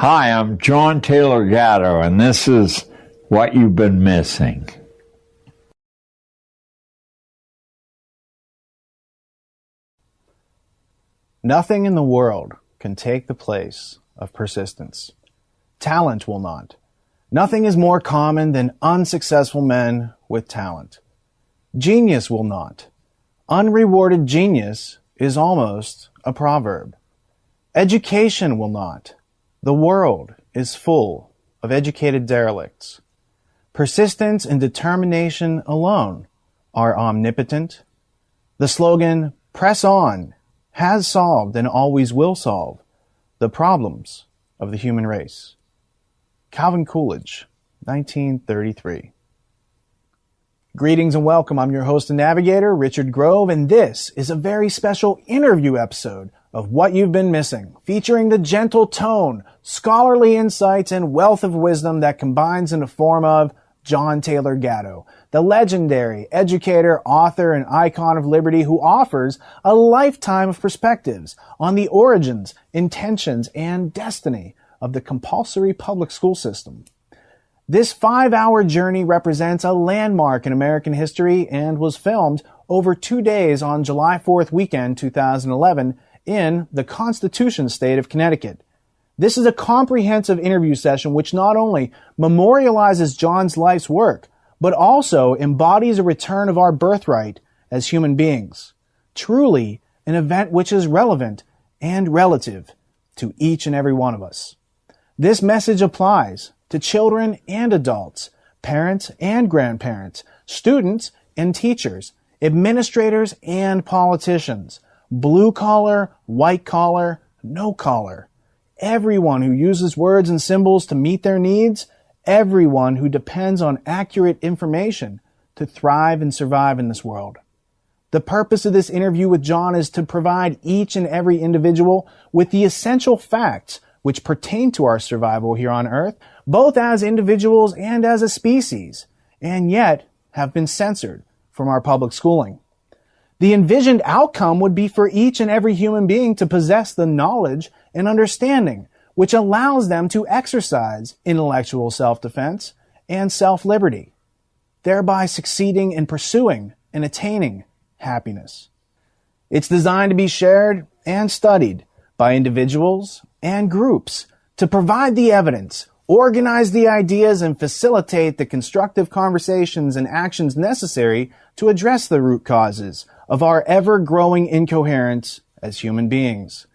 Hi, I'm John Taylor Gatto, and this is What You've Been Missing. Nothing in the world can take the place of persistence. Talent will not. Nothing is more common than unsuccessful men with talent. Genius will not. Unrewarded genius is almost a proverb. Education will not. The world is full of educated derelicts. Persistence and determination alone are omnipotent. The slogan, "Press on," has solved and always will solve the problems of the human race. Calvin Coolidge, 1933. Greetings and welcome. I'm your host and navigator, Richard Grove, and this is a very special interview episode of What You've Been Missing, featuring the gentle tone, scholarly insights, and wealth of wisdom that combines in the form of John Taylor Gatto, the legendary educator, author, and icon of liberty who offers a lifetime of perspectives on the origins, intentions, and destiny of the compulsory public school system. This 5-hour journey represents a landmark in American history and was filmed over 2 days on July 4th weekend 2011 in the Constitution State of Connecticut. This is a comprehensive interview session which not only memorializes John's life's work, but also embodies a return of our birthright as human beings. Truly an event which is relevant and relative to each and every one of us. This message applies to children and adults, parents and grandparents, students and teachers, administrators and politicians, blue collar, white collar, no collar. Everyone who uses words and symbols to meet their needs, everyone who depends on accurate information to thrive and survive in this world. The purpose of this interview with John is to provide each and every individual with the essential facts which pertain to our survival here on Earth, both as individuals and as a species, and yet have been censored from our public schooling. The envisioned outcome would be for each and every human being to possess the knowledge and understanding which allows them to exercise intellectual self-defense and self-liberty, thereby succeeding in pursuing and attaining happiness. It's designed to be shared and studied by individuals and groups to provide the evidence, organize the ideas, and facilitate the constructive conversations and actions necessary to address the root causes of our ever-growing incoherence as human beings.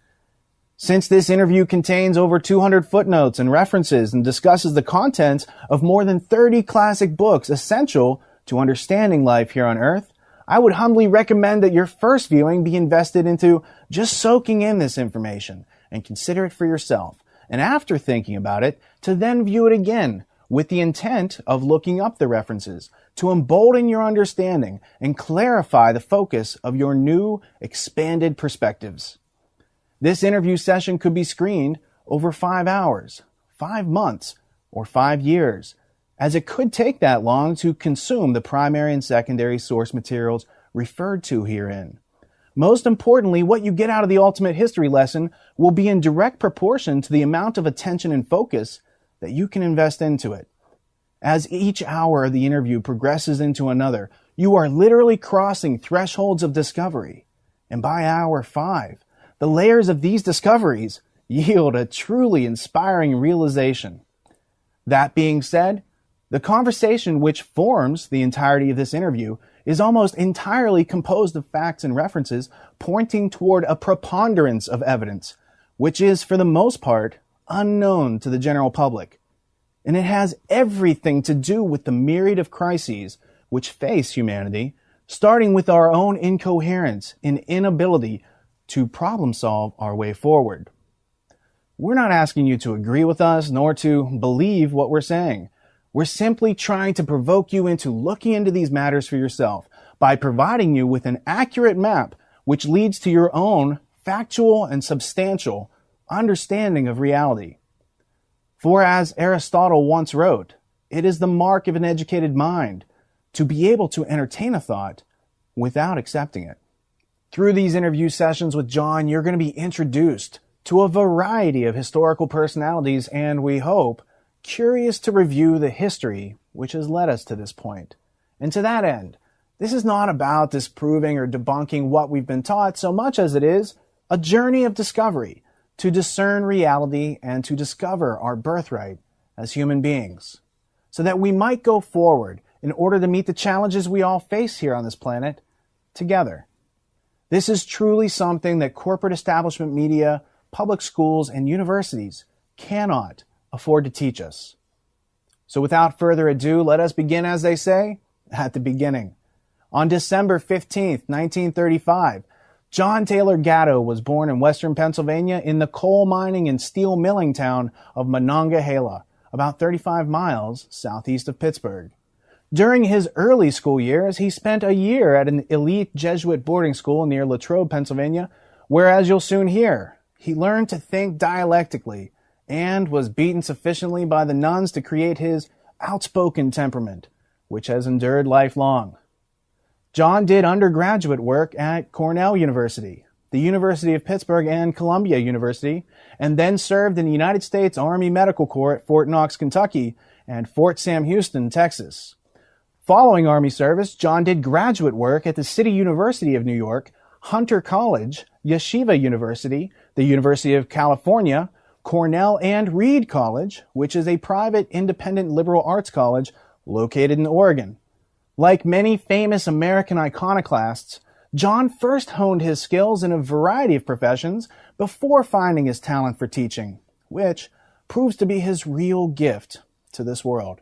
Since this interview contains over 200 footnotes and references and discusses the contents of more than 30 classic books essential to understanding life here on Earth, I would humbly recommend that your first viewing be invested into just soaking in this information and consider it for yourself. And after thinking about it, to then view it again with the intent of looking up the references to embolden your understanding and clarify the focus of your new, expanded perspectives. This interview session could be screened over 5 hours, 5 months, or 5 years, as it could take that long to consume the primary and secondary source materials referred to herein. Most importantly, what you get out of the ultimate history lesson will be in direct proportion to the amount of attention and focus that you can invest into it. As each hour of the interview progresses into another, you are literally crossing thresholds of discovery. And by hour 5, the layers of these discoveries yield a truly inspiring realization. That being said, the conversation which forms the entirety of this interview is almost entirely composed of facts and references pointing toward a preponderance of evidence, which is, for the most part, unknown to the general public. And it has everything to do with the myriad of crises which face humanity, starting with our own incoherence and inability to problem solve our way forward. We're not asking you to agree with us nor to believe what we're saying. We're simply trying to provoke you into looking into these matters for yourself by providing you with an accurate map which leads to your own factual and substantial understanding of reality. For as Aristotle once wrote, it is the mark of an educated mind to be able to entertain a thought without accepting it. Through these interview sessions with John, you're going to be introduced to a variety of historical personalities and, we hope, curious to review the history which has led us to this point. And to that end, this is not about disproving or debunking what we've been taught so much as it is a journey of discovery to discern reality and to discover our birthright as human beings, so that we might go forward in order to meet the challenges we all face here on this planet together. This is truly something that corporate establishment media, public schools, and universities cannot afford to teach us. So without further ado, let us begin, as they say, at the beginning. On December 15th, 1935, John Taylor Gatto was born in western Pennsylvania in the coal mining and steel milling town of Monongahela, about 35 miles southeast of Pittsburgh. During his early school years, he spent a year at an elite Jesuit boarding school near Latrobe, Pennsylvania, where, as you'll soon hear, he learned to think dialectically and was beaten sufficiently by the nuns to create his outspoken temperament, which has endured lifelong. John did undergraduate work at Cornell University, the University of Pittsburgh, and Columbia University, and then served in the United States Army Medical Corps at Fort Knox, Kentucky, and Fort Sam Houston, Texas. Following Army service, John did graduate work at the City University of New York, Hunter College, Yeshiva University, the University of California, Cornell, and Reed College, which is a private independent liberal arts college located in Oregon. Like many famous American iconoclasts, John first honed his skills in a variety of professions before finding his talent for teaching, which proves to be his real gift to this world.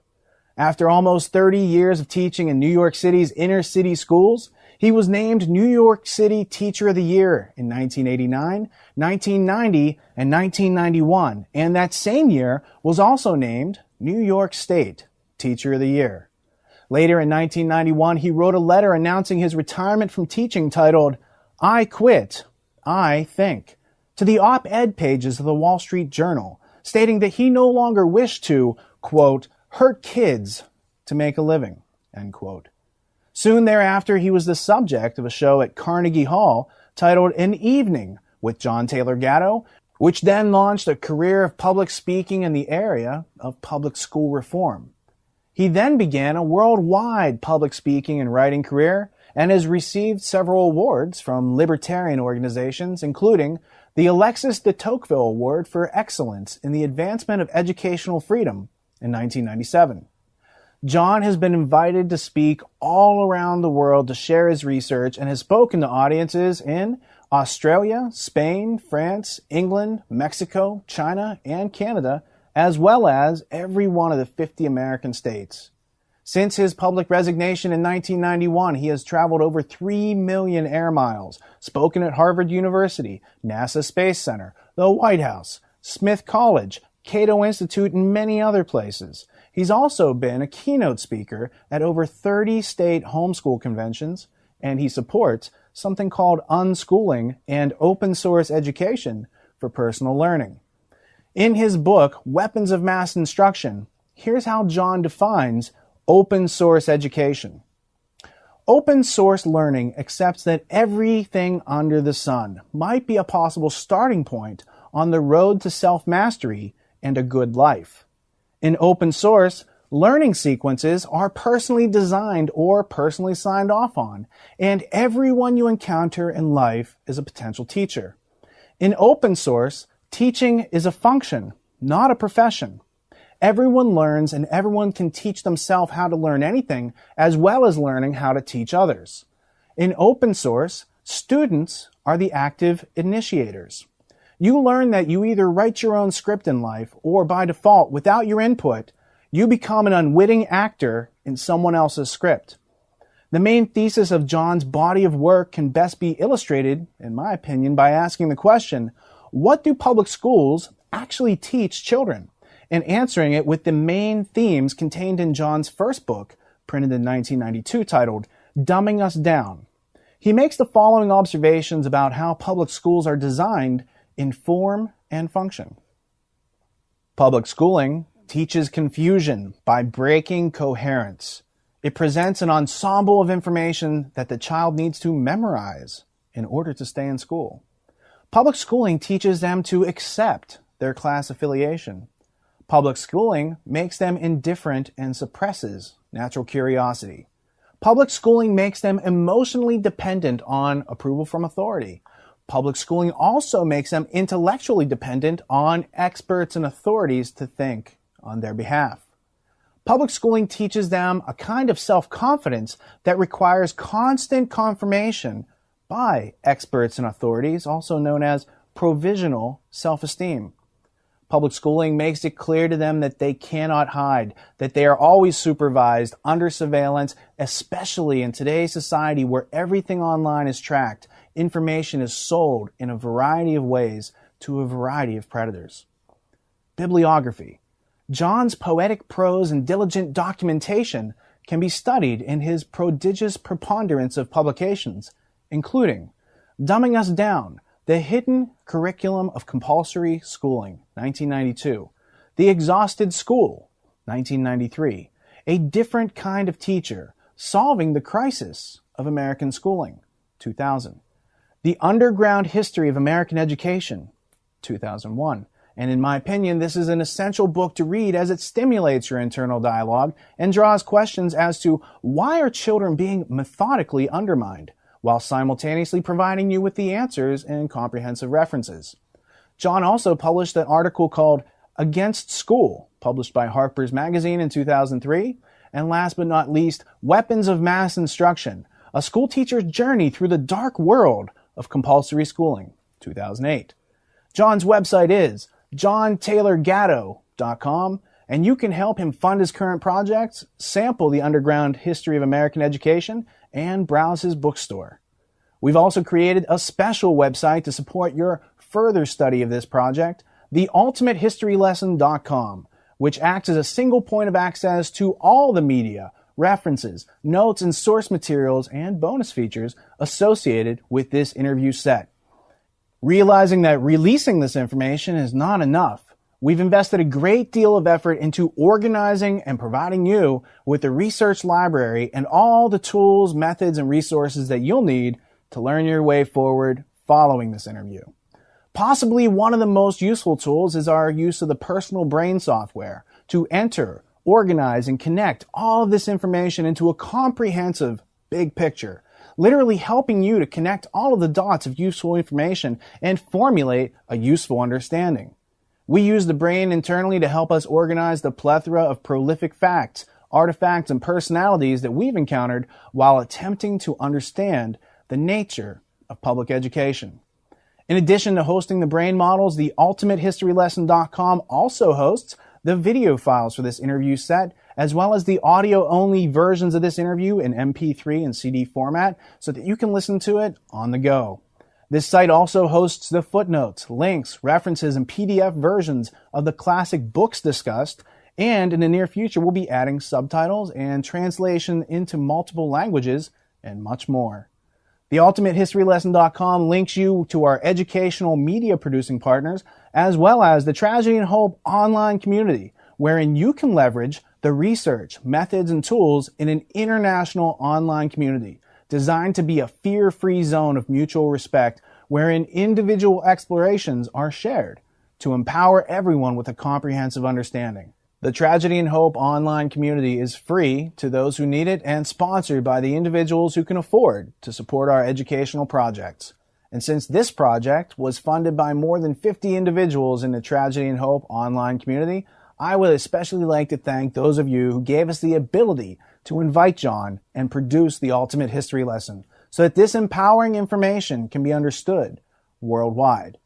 After almost 30 years of teaching in New York City's inner city schools, he was named New York City Teacher of the Year in 1989, 1990, and 1991, and that same year was also named New York State Teacher of the Year. Later in 1991, he wrote a letter announcing his retirement from teaching titled, "I Quit, I Think," to the op-ed pages of the Wall Street Journal, stating that he no longer wished to, quote, hurt kids to make a living, end quote. Soon thereafter, he was the subject of a show at Carnegie Hall titled An Evening with John Taylor Gatto, which then launched a career of public speaking in the area of public school reform. He then began a worldwide public speaking and writing career and has received several awards from libertarian organizations, including the Alexis de Tocqueville Award for Excellence in the Advancement of Educational Freedom in 1997. John has been invited to speak all around the world to share his research and has spoken to audiences in Australia, Spain, France, England, Mexico, China, and Canada, as well as every one of the 50 American states. Since his public resignation in 1991, he has traveled over 3 million air miles, spoken at Harvard University, NASA Space Center, the White House, Smith College, Cato Institute, and many other places. He's also been a keynote speaker at over 30 state homeschool conventions, and he supports something called unschooling and open source education for personal learning. In his book, Weapons of Mass Instruction, here's how John defines open source education. Open source learning accepts that everything under the sun might be a possible starting point on the road to self-mastery and a good life. In open source, learning sequences are personally designed or personally signed off on, and everyone you encounter in life is a potential teacher. In open source, teaching is a function, not a profession. Everyone learns and everyone can teach themselves how to learn anything, as well as learning how to teach others. In open source, students are the active initiators. You learn that you either write your own script in life, or by default, without your input, you become an unwitting actor in someone else's script. The main thesis of John's body of work can best be illustrated, in my opinion, by asking the question, what do public schools actually teach children? And answering it with the main themes contained in John's first book, printed in 1992, titled Dumbing Us Down. He makes the following observations about how public schools are designed in form and function. Public schooling teaches confusion by breaking coherence. It presents an ensemble of information that the child needs to memorize in order to stay in school. Public schooling teaches them to accept their class affiliation. Public schooling makes them indifferent and suppresses natural curiosity. Public schooling makes them emotionally dependent on approval from authority. Public schooling also makes them intellectually dependent on experts and authorities to think on their behalf. Public schooling teaches them a kind of self-confidence that requires constant confirmation by experts and authorities, also known as provisional self-esteem. Public schooling makes it clear to them that they cannot hide, that they are always supervised, under surveillance, especially in today's society where everything online is tracked. Information is sold in a variety of ways to a variety of predators. Bibliography. John's poetic prose and diligent documentation can be studied in his prodigious preponderance of publications, including Dumbing Us Down, The Hidden Curriculum of Compulsory Schooling, 1992, The Exhausted School, 1993, A Different Kind of Teacher, Solving the Crisis of American Schooling, 2000, The Underground History of American Education, 2001. And in my opinion, this is an essential book to read as it stimulates your internal dialogue and draws questions as to why are children being methodically undermined, while simultaneously providing you with the answers and comprehensive references. John also published an article called Against School, published by Harper's Magazine in 2003, and last but not least, Weapons of Mass Instruction, A School Teacher's Journey Through the Dark World of Compulsory Schooling, 2008. John's website is JohnTaylorGatto.com, and you can help him fund his current projects, sample the underground history of American education, and browse his bookstore. We've also created a special website to support your further study of this project, theultimatehistorylesson.com, which acts as a single point of access to all the media, references, notes, and source materials and bonus features associated with this interview set. Realizing that releasing this information is not enough, we've invested a great deal of effort into organizing and providing you with a research library and all the tools, methods, and resources that you'll need to learn your way forward following this interview. Possibly one of the most useful tools is our use of the personal brain software to enter, organize, and connect all of this information into a comprehensive big picture, literally helping you to connect all of the dots of useful information and formulate a useful understanding. We use the brain internally to help us organize the plethora of prolific facts, artifacts, and personalities that we've encountered while attempting to understand the nature of public education. In addition to hosting the brain models, the ultimatehistorylesson.com also hosts the video files for this interview set, as well as the audio-only versions of this interview in MP3 and CD format so that you can listen to it on the go. This site also hosts the footnotes, links, references, and PDF versions of the classic books discussed, and in the near future we'll be adding subtitles and translation into multiple languages and much more. TheUltimateHistoryLesson.com links you to our educational media producing partners, as well as the Tragedy and Hope online community, wherein you can leverage the research, methods, and tools in an international online community designed to be a fear-free zone of mutual respect, wherein individual explorations are shared to empower everyone with a comprehensive understanding. The Tragedy and Hope online community is free to those who need it and sponsored by the individuals who can afford to support our educational projects. And since this project was funded by more than 50 individuals in the Tragedy and Hope online community, I would especially like to thank those of you who gave us the ability to invite John and produce the Ultimate History Lesson so that this empowering information can be understood worldwide.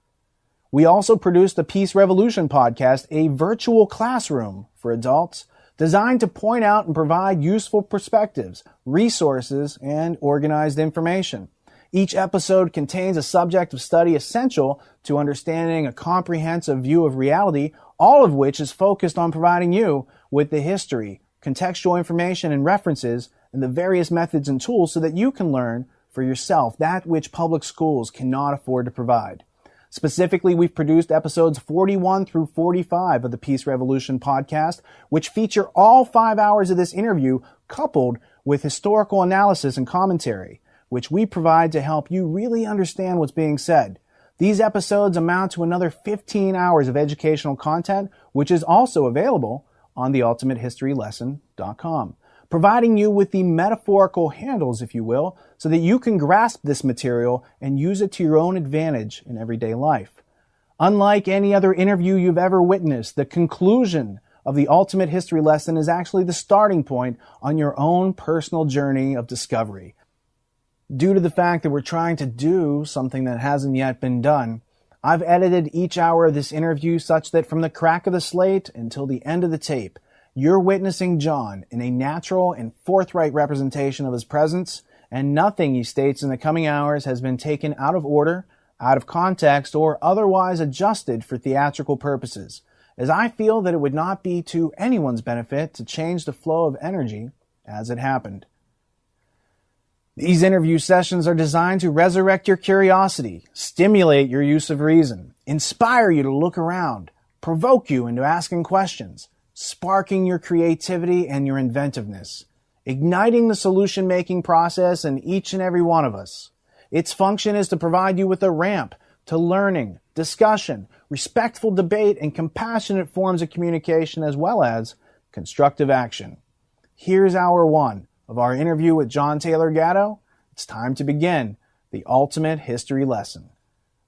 We also produced the Peace Revolution podcast, a virtual classroom for adults designed to point out and provide useful perspectives, resources, and organized information. Each episode contains a subject of study essential to understanding a comprehensive view of reality, all of which is focused on providing you with the history, contextual information and references, and the various methods and tools so that you can learn for yourself that which public schools cannot afford to provide. Specifically, we've produced episodes 41 through 45 of the Peace Revolution podcast, which feature all 5 hours of this interview coupled with historical analysis and commentary, which we provide to help you really understand what's being said. These episodes amount to another 15 hours of educational content, which is also available on theultimatehistorylesson.com, providing you with the metaphorical handles, if you will, so that you can grasp this material and use it to your own advantage in everyday life. Unlike any other interview you've ever witnessed, the conclusion of the Ultimate History Lesson is actually the starting point on your own personal journey of discovery. Due to the fact that we're trying to do something that hasn't yet been done, I've edited each hour of this interview such that from the crack of the slate until the end of the tape, you're witnessing John in a natural and forthright representation of his presence, and nothing he states in the coming hours has been taken out of order, out of context, or otherwise adjusted for theatrical purposes, as I feel that it would not be to anyone's benefit to change the flow of energy as it happened. These interview sessions are designed to resurrect your curiosity, stimulate your use of reason, inspire you to look around, provoke you into asking questions, sparking your creativity and your inventiveness, igniting the solution-making process in each and every one of us. Its function is to provide you with a ramp to learning, discussion, respectful debate, and compassionate forms of communication, as well as constructive action. Here's hour one of our interview with John Taylor Gatto. It's time to begin the Ultimate History Lesson.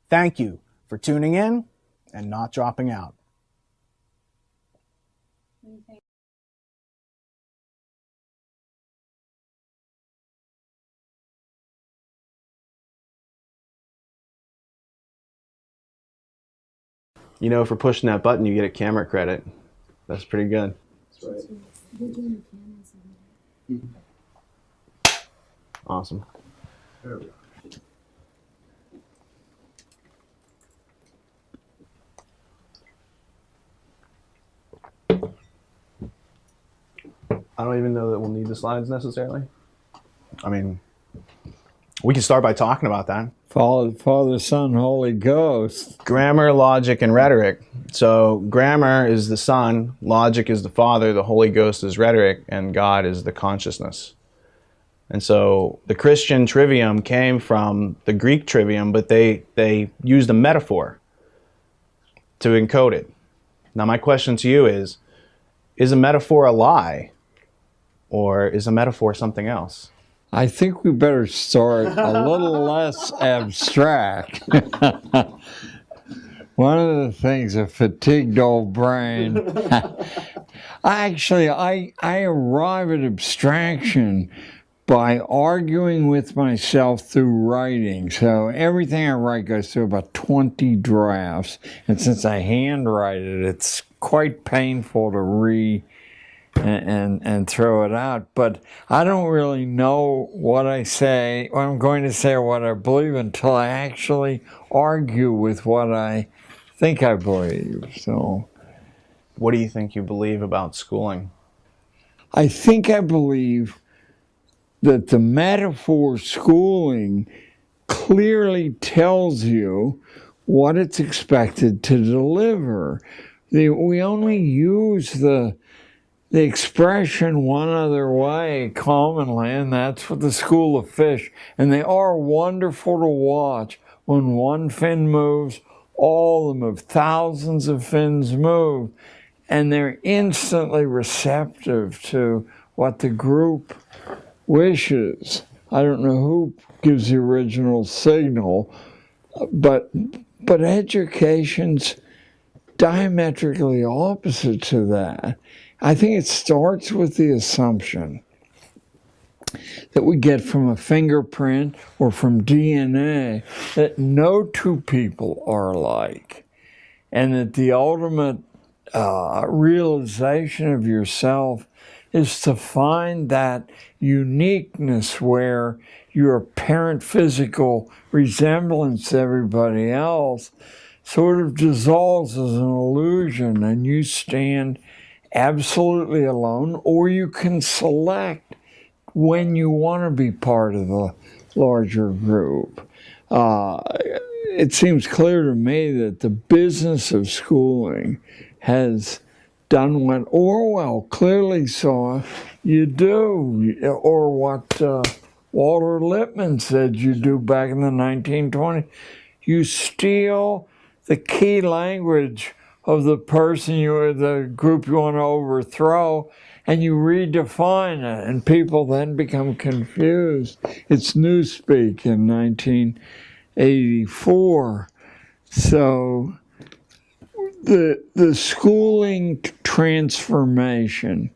Thank you for tuning in and not dropping out. You know, for pushing that button, you get a camera credit. That's pretty good. That's right. Awesome. There we go. I don't even know that we'll need the slides necessarily. I mean, we can start by talking about that. Father, Son, Holy Ghost. Grammar, logic, and rhetoric. So grammar is the Son, logic is the Father, the Holy Ghost is rhetoric, and God is the consciousness. And so the Christian trivium came from the Greek trivium, but they used a metaphor to encode it. Now my question to you is a metaphor a lie, or is a metaphor something else? I think we better start a little less abstract. One of the things, a fatigued old brain. I arrive at abstraction by arguing with myself through writing. So everything I write goes through about 20 drafts. And since I handwrite it, it's quite painful to read and throw it out. But I don't really know what I say, what I'm going to say, or what I believe until I actually argue with what I think I believe. So, what do you think you believe about schooling? I think I believe that the metaphor schooling clearly tells you what it's expected to deliver. We only use the expression one other way commonly, and that's with the school of fish. And they are wonderful to watch. When one fin moves, all of them move. Thousands of fins move. And they're instantly receptive to what the group wishes. I don't know who gives the original signal, but education's diametrically opposite to that. I think it starts with the assumption that we get from a fingerprint or from DNA that no two people are alike, and that the ultimate realization of yourself is to find that uniqueness where your apparent physical resemblance to everybody else sort of dissolves as an illusion, and you stand absolutely alone, or you can select when you want to be part of the larger group. It seems clear to me that the business of schooling has done what Orwell clearly saw you do, or what Walter Lippmann said you do back in the 1920s. You steal the key language of the person or the group you want to overthrow, and you redefine it, and people then become confused. It's Newspeak in 1984. So the schooling transformation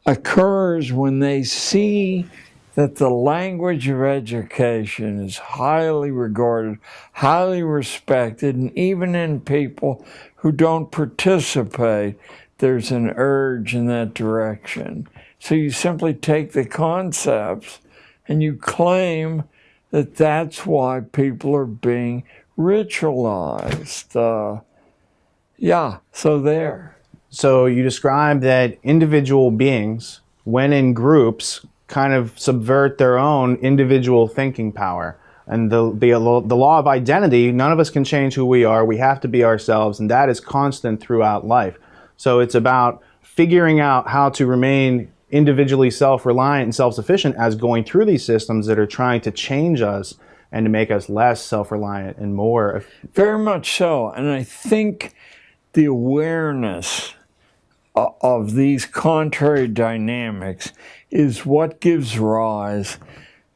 occurs when they see that the language of education is highly regarded, highly respected, and even in people who don't participate, there's an urge in that direction. So you simply take the concepts and you claim that that's why people are being ritualized. So there. So you described that individual beings, when in groups, kind of subvert their own individual thinking power. And the law of identity, none of us can change who we are. We have to be ourselves, and that is constant throughout life. So it's about figuring out how to remain individually self-reliant and self-sufficient as going through these systems that are trying to change us and to make us less self-reliant and more. Very much so. And I think the awareness of these contrary dynamics is what gives rise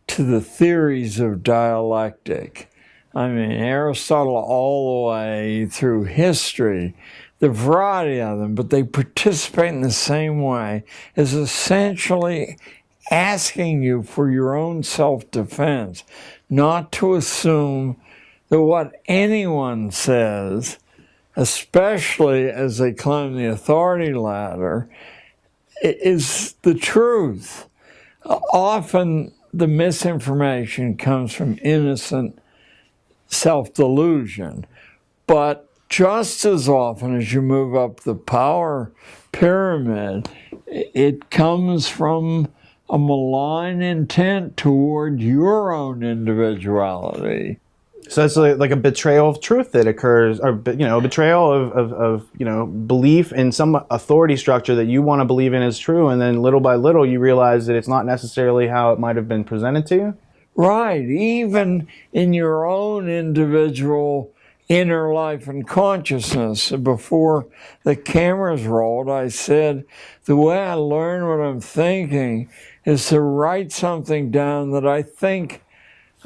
to the theories of dialectic. I mean, Aristotle all the way through history, the variety of them, but they participate in the same way, is essentially asking you for your own self-defense, not to assume that what anyone says, especially as they climb the authority ladder, is the truth. Often the misinformation comes from innocent self-delusion, but just as often as you move up the power pyramid, it comes from a malign intent toward your own individuality. So it's like a betrayal of truth that occurs, or a betrayal of belief in some authority structure that you want to believe in is true, and then little by little you realize that it's not necessarily how it might have been presented to you. Right, even in your own individual inner life and consciousness. Before the cameras rolled, I said, the way I learn what I'm thinking is to write something down that I think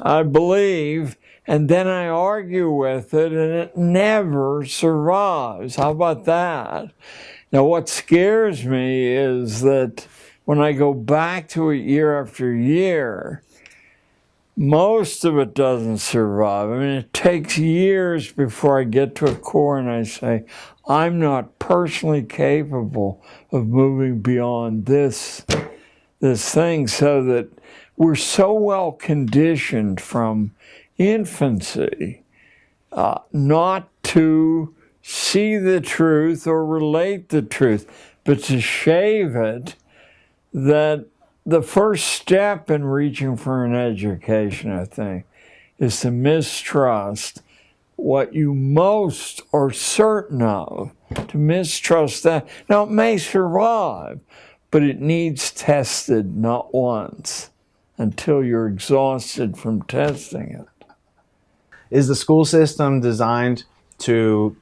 I believe, and then I argue with it, and it never survives. How about that? Now, what scares me is that when I go back to it year after year, most of it doesn't survive. I mean, it takes years before I get to a core and I say, I'm not personally capable of moving beyond this thing, so that we're so well conditioned from infancy not to see the truth or relate the truth, but to shave it, that the first step in reaching for an education, I think, is to mistrust what you most are certain of, to mistrust that. Now, it may survive, but it needs tested not once until you're exhausted from testing it. Is the school system designed to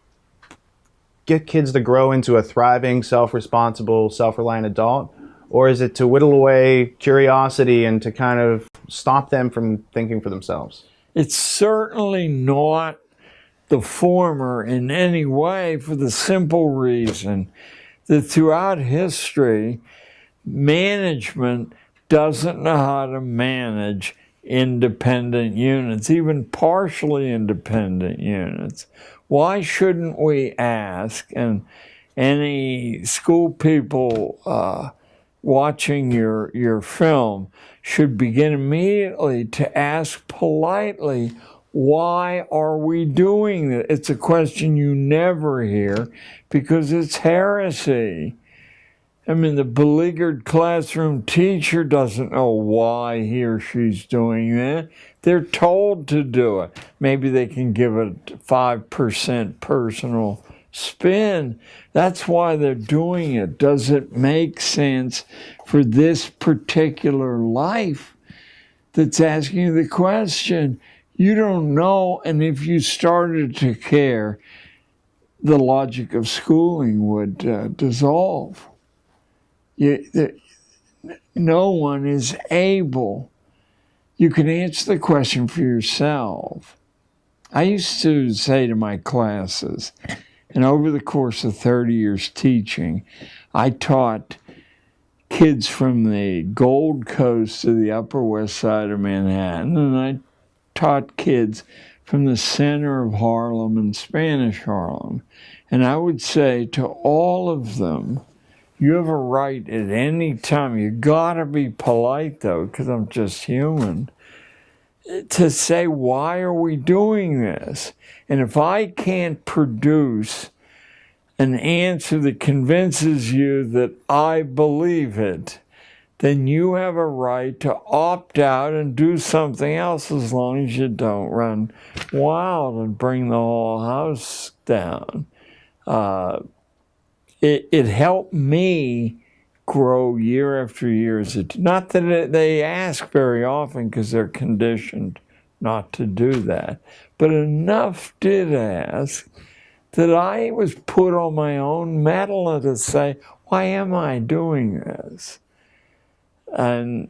get kids to grow into a thriving, self-responsible, self-reliant adult? Or is it to whittle away curiosity and to kind of stop them from thinking for themselves? It's certainly not the former in any way, for the simple reason that throughout history, management doesn't know how to manage independent units, even partially independent units. Why shouldn't we ask, and any school people watching your film should begin immediately to ask politely, why are we doing this? It's a question you never hear because it's heresy. I mean, the beleaguered classroom teacher doesn't know why he or she's doing that. They're told to do it. Maybe they can give it 5% personal spin. That's why they're doing it. Does it make sense for this particular life that's asking you the question? you don't know, and if you started to care, the logic of schooling would dissolve. No one is able. You can answer the question for yourself. I used to say to my classes, and over the course of 30 years teaching, I taught kids from the Gold Coast to the Upper West Side of Manhattan, and I taught kids from the center of Harlem and Spanish Harlem. And I would say to all of them, you have a right at any time, you gotta be polite though, because I'm just human, to say, why are we doing this? And if I can't produce an answer that convinces you that I believe it, then you have a right to opt out and do something else, as long as you don't run wild and bring the whole house down. It helped me grow year after year. Not that they ask very often, because they're conditioned not to do that, but enough did ask that I was put on my own mettle to say, why am I doing this? And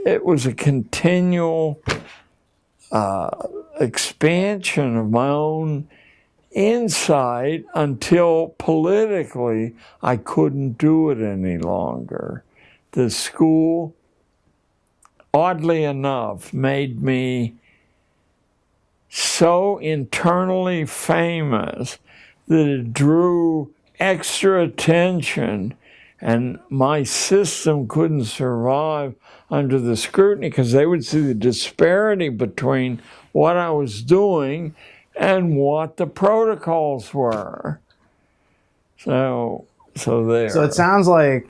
it was a continual expansion of my own insight until politically I couldn't do it any longer. The school, oddly enough, made me so internally famous that it drew extra attention, and my system couldn't survive under the scrutiny, because they would see the disparity between what I was doing and what the protocols were. So there. So it sounds like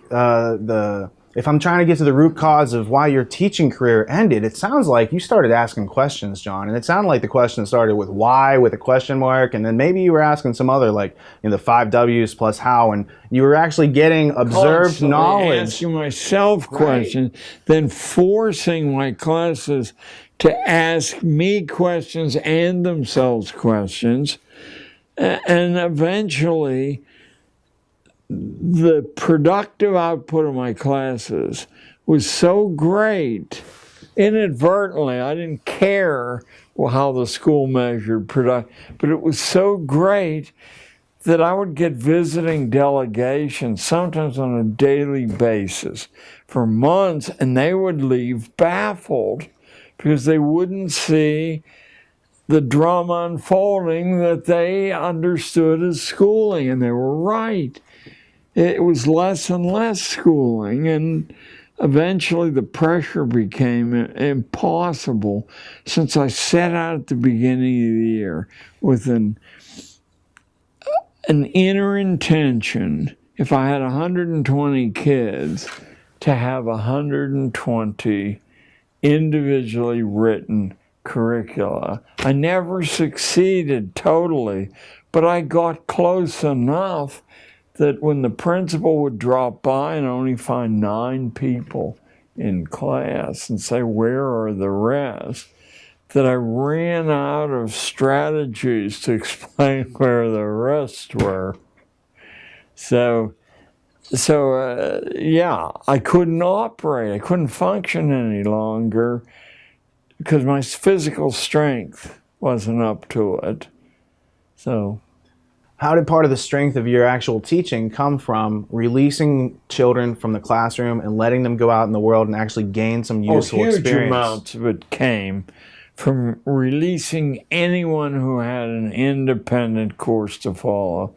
if I'm trying to get to the root cause of why your teaching career ended, it sounds like you started asking questions, John. And it sounded like the question started with why, with a question mark, and then maybe you were asking some other, like, the 5 W's plus how, and you were actually getting observed Constantly knowledge. asking myself questions, then forcing my classes to ask me questions and themselves questions, and eventually the productive output of my classes was so great, inadvertently, I didn't care how the school measured product, but it was so great that I would get visiting delegations, sometimes on a daily basis, for months, and they would leave baffled because they wouldn't see the drama unfolding that they understood as schooling, and they were right. It was less and less schooling, and eventually the pressure became impossible, since I set out at the beginning of the year with an inner intention, if I had 120 kids, to have 120 individually written curricula. I never succeeded totally, but I got close enough that when the principal would drop by and only find 9 people in class and say, where are the rest, that I ran out of strategies to explain where the rest were. So yeah, I couldn't operate. I couldn't function any longer because my physical strength wasn't up to it. So how did part of the strength of your actual teaching come from releasing children from the classroom and letting them go out in the world and actually gain some useful huge experience? Amounts of it came from releasing anyone who had an independent course to follow,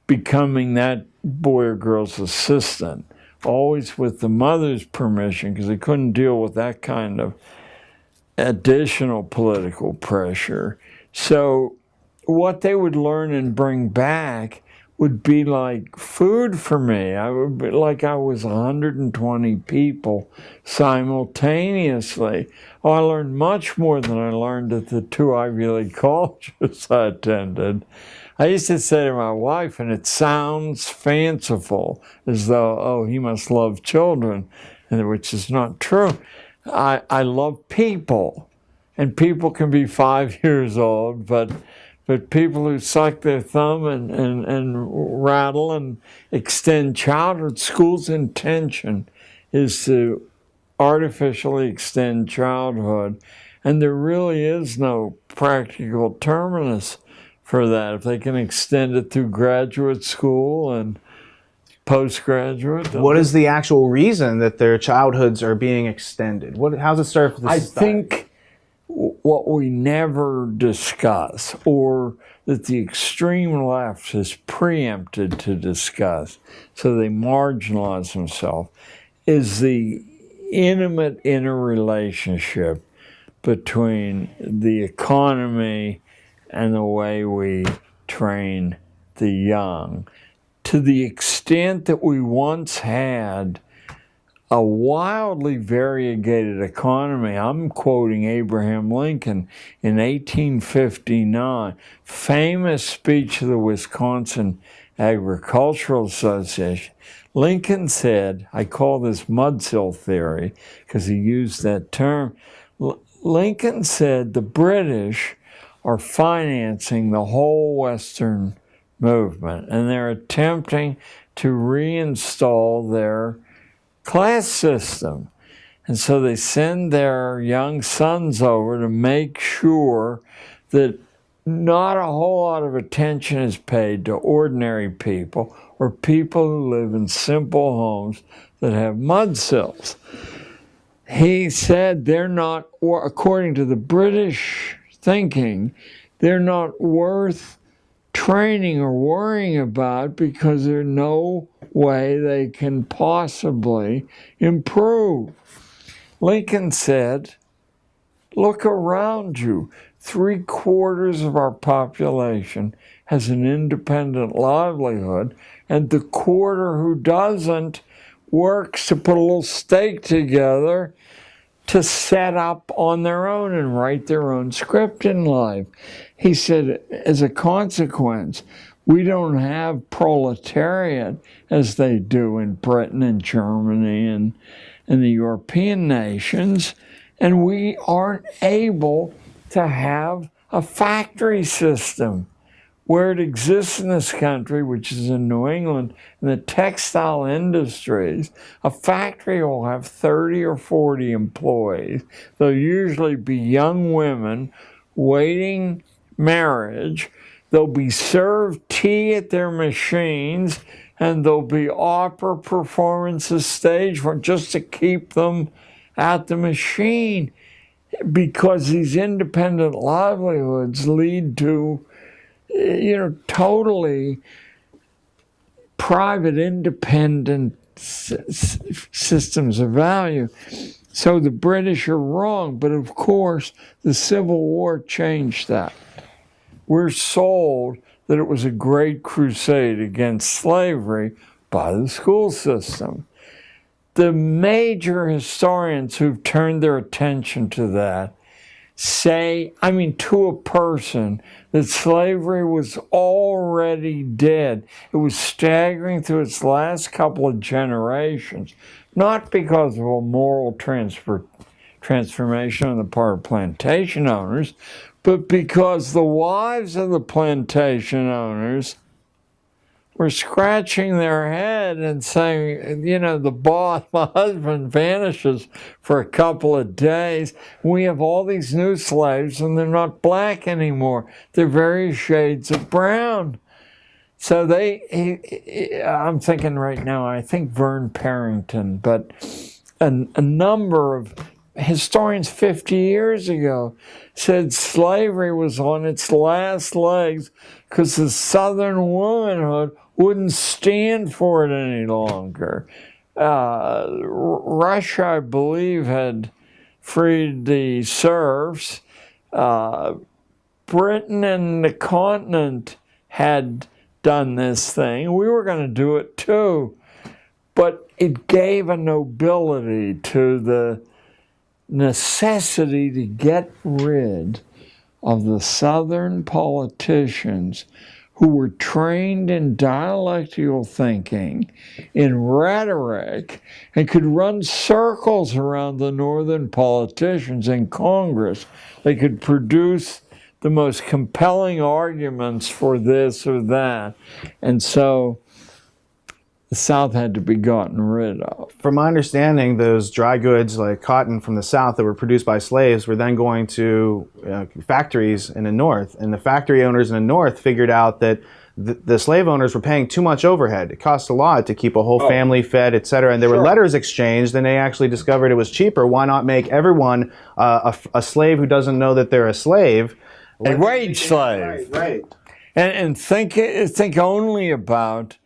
becoming that boy or girl's assistant, always with the mother's permission, because they couldn't deal with that kind of additional political pressure. So what they would learn and bring back would be like food for me. I would be like I was 120 people simultaneously. Oh, I learned much more than I learned at the 2 Ivy League colleges I attended. I used to say to my wife, and it sounds fanciful, as though, oh, he must love children, which is not true. I love people. and people can be 5 years old, but people who suck their thumb and rattle and extend childhood, school's intention is to artificially extend childhood, and there really is no practical terminus for that. If they can extend it through graduate school and postgraduate. What is the actual reason that their childhoods are being extended? How's it serve the society? I think what we never discuss, or that the extreme left has preempted to discuss, so they marginalize themselves, is the intimate interrelationship between the economy and the way we train the young. To the extent that we once had a wildly variegated economy. I'm quoting Abraham Lincoln in 1859, famous speech of the Wisconsin Agricultural Association. Lincoln said, I call this mudsill theory because he used that term. Lincoln said the British are financing the whole Western movement, and they're attempting to reinstall their class system. And so they send their young sons over to make sure that not a whole lot of attention is paid to ordinary people or people who live in simple homes that have mud sills. He said they're not, according to the British thinking, they're not worth training or worrying about because there's no way they can possibly improve. Lincoln said, look around you. 3/4 of our population has an independent livelihood, and the quarter who doesn't works to put a little stake together to set up on their own and write their own script in life. He said, as a consequence, we don't have proletariat as they do in Britain and Germany and the European nations, and we aren't able to have a factory system where it exists in this country, which is in New England, in the textile industries. A factory will have 30 or 40 employees. They'll usually be young women waiting marriage. They'll be served tea at their machines, and there'll be opera performances staged for just to keep them at the machine, because these independent livelihoods lead to totally private, independent systems of value. So the British are wrong, but of course the Civil War changed that. We're sold that it was a great crusade against slavery by the school system. The major historians who've turned their attention to that say, to a person, that slavery was already dead. It was staggering through its last couple of generations, not because of a moral transformation on the part of plantation owners, but because the wives of the plantation owners were scratching their head and saying, the boss, my husband, vanishes for a couple of days. We have all these new slaves, and they're not black anymore. They're various shades of brown. So I'm thinking right now, I think Vern Parrington, but a number of historians 50 years ago said slavery was on its last legs because the Southern womanhood wouldn't stand for it any longer. Russia, I believe, had freed the serfs. Britain and the continent had done this thing. We were going to do it too. But it gave a nobility to the necessity to get rid of the Southern politicians who were trained in dialectical thinking, in rhetoric, and could run circles around the northern politicians in Congress. They could produce the most compelling arguments for this or that. And so the South had to be gotten rid of. From my understanding, those dry goods like cotton from the South that were produced by slaves were then going to factories in the North. And the factory owners in the North figured out that the slave owners were paying too much overhead. It cost a lot to keep a whole family fed, etc. And there were letters exchanged, and they actually discovered it was cheaper. Why not make everyone a slave who doesn't know that they're a slave? A wage slave. Right. And think only about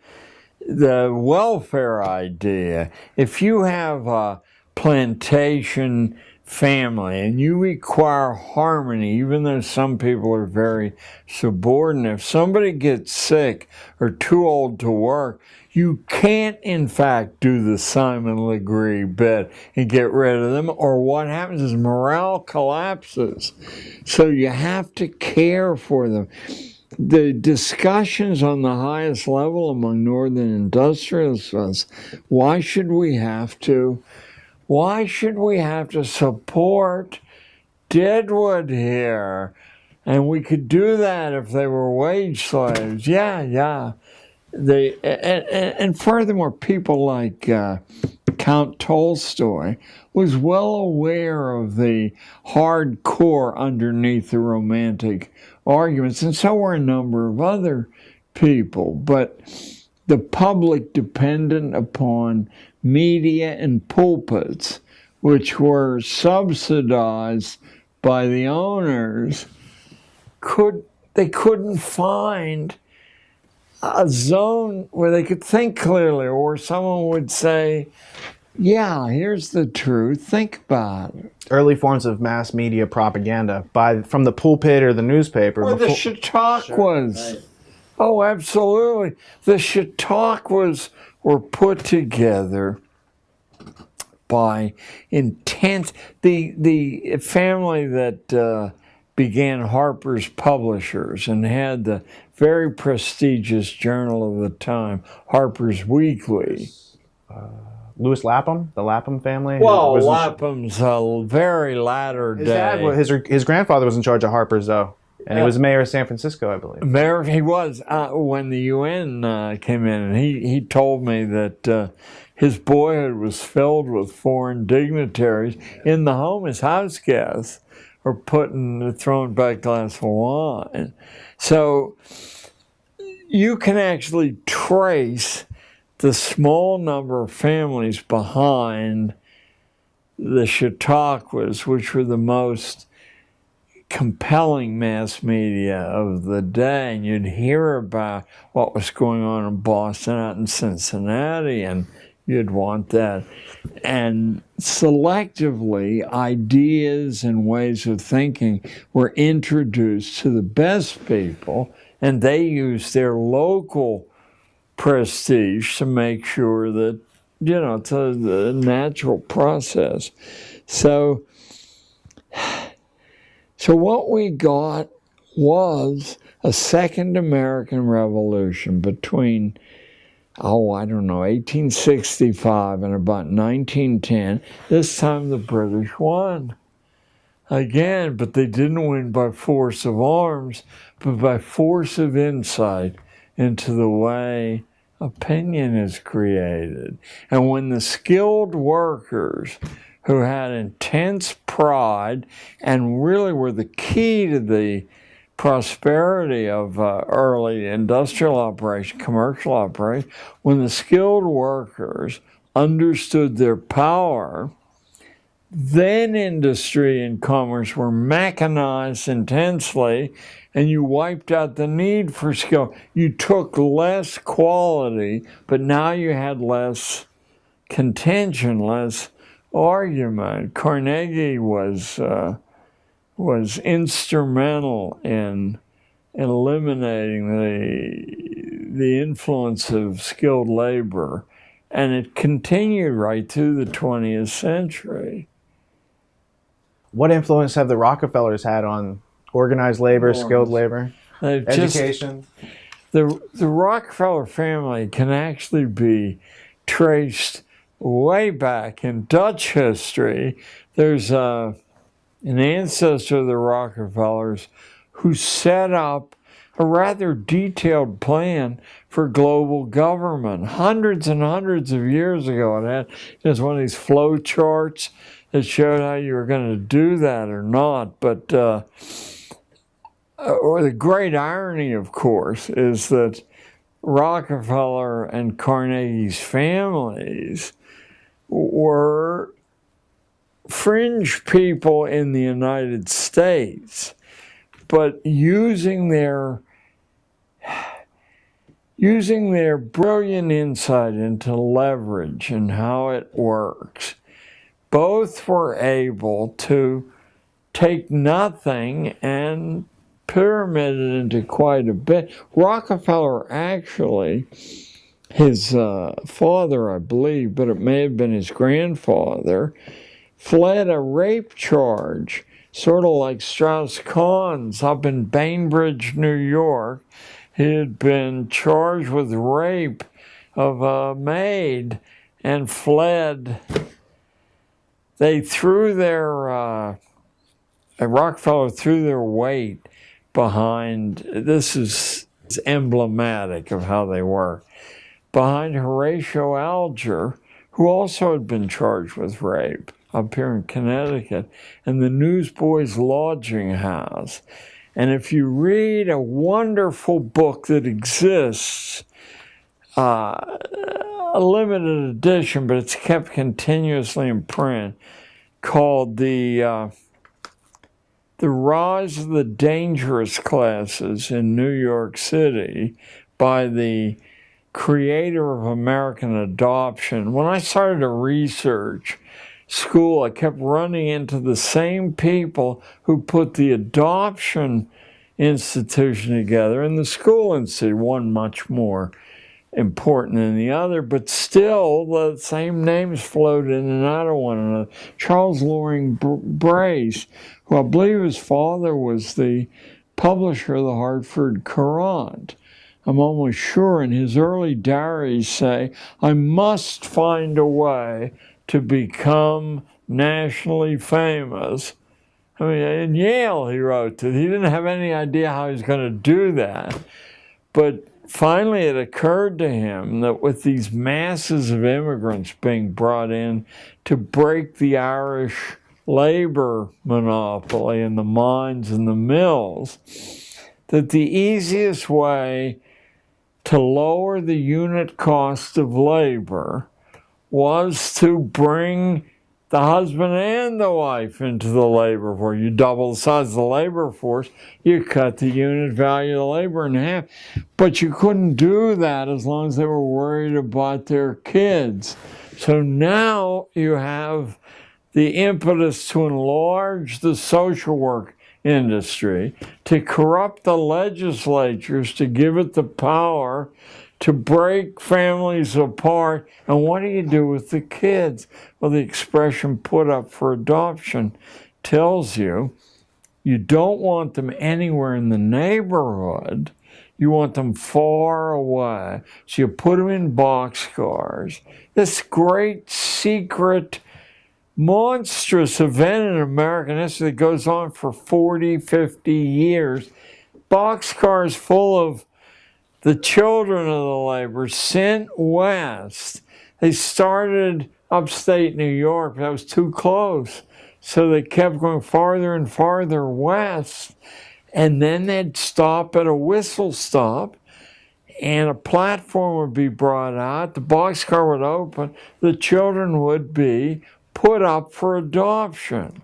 the welfare idea. If you have a plantation family and you require harmony, even though some people are very subordinate, if somebody gets sick or too old to work, you can't in fact do the Simon Legree bit and get rid of them, or what happens is morale collapses. So you have to care for them. The discussions on the highest level among northern industrialists was, why should we have to support Deadwood here? And we could do that if they were wage slaves. Yeah. And furthermore, people like Count Tolstoy was well aware of the hardcore underneath the romantic arguments, and so were a number of other people. But the public dependent upon media and pulpits, which were subsidized by the owners, they couldn't find a zone where they could think clearly, or someone would say, yeah, here's the truth, think about it. Early forms of mass media propaganda from the pulpit or the newspaper. Or the Chautauquas. Right. Oh, absolutely. The Chautauquas were put together by intense... The family that began Harper's Publishers and had the very prestigious journal of the time, Harper's Weekly. Louis Lapham, the Lapham family? Well, Lapham's a very latter day. His grandfather was in charge of Harper's, though. And he was mayor of San Francisco, I believe. Mayor, he was, when the UN came in. And he told me that his boyhood was filled with foreign dignitaries in the home as house guests, or throwing back a glass of wine. So you can actually trace the small number of families behind the Chautauquas, which were the most compelling mass media of the day. And you'd hear about what was going on in Boston, out in Cincinnati, and you'd want that. And selectively, ideas and ways of thinking were introduced to the best people, and they used their local prestige to make sure that, it's a natural process. So what we got was a second American Revolution between, 1865 and about 1910. This time the British won again, but they didn't win by force of arms, but by force of insight into the way opinion is created. And when the skilled workers who had intense pride and really were the key to the prosperity of early industrial operation, commercial operation, when the skilled workers understood their power, then industry and commerce were mechanized intensely, and you wiped out the need for skill. You took less quality, but now you had less contention, less argument. Carnegie was instrumental in eliminating the influence of skilled labor, and it continued right through the 20th century. What influence have the Rockefellers had on organized labor, skilled labor, education? the Rockefeller family can actually be traced way back in Dutch history. There's an ancestor of the Rockefellers who set up a rather detailed plan for global government hundreds and hundreds of years ago. It had just one of these flow charts that showed how you were going to do that or not. But or the great irony, of course, is that Rockefeller and Carnegie's families were fringe people in the United States, but using their brilliant insight into leverage and how it works, both were able to take nothing and pyramid it into quite a bit. Rockefeller actually, his father, I believe, but it may have been his grandfather, fled a rape charge, sort of like Strauss-Kahn's up in Bainbridge, New York. He had been charged with rape of a maid and fled. They threw Rockefeller threw their weight behind, this is emblematic of how they were, behind Horatio Alger, who also had been charged with rape up here in Connecticut, and the Newsboys Lodging House. And if you read a wonderful book that exists, a limited edition, but it's kept continuously in print, called The Rise of the Dangerous Classes in New York City by the creator of American Adoption. When I started to research school, I kept running into the same people who put the adoption institution together and the school institute, one much more important than the other, but still the same names float in and out of one another. Charles Loring Brace, who I believe his father was the publisher of the Hartford Courant. I'm almost sure in his early diaries say, I must find a way to become nationally famous. I mean, in Yale he wrote that he didn't have any idea how he was going to do that. But finally it occurred to him that with these masses of immigrants being brought in to break the Irish labor monopoly in the mines and the mills, that the easiest way to lower the unit cost of labor was to bring the husband and the wife into the labor force. You double the size of the labor force, you cut the unit value of the labor in half. But you couldn't do that as long as they were worried about their kids. So now you have the impetus to enlarge the social work industry, to corrupt the legislatures, to give it the power to break families apart. And what do you do with the kids? Well, the expression put up for adoption tells you you don't want them anywhere in the neighborhood. You want them far away. So you put them in boxcars. This great secret, monstrous event in American history that goes on for 40, 50 years. Boxcars full of the children of the labor sent west. They started upstate New York, but that was too close. So they kept going farther and farther west. And then they'd stop at a whistle stop, and a platform would be brought out. The boxcar would open. The children would be put up for adoption.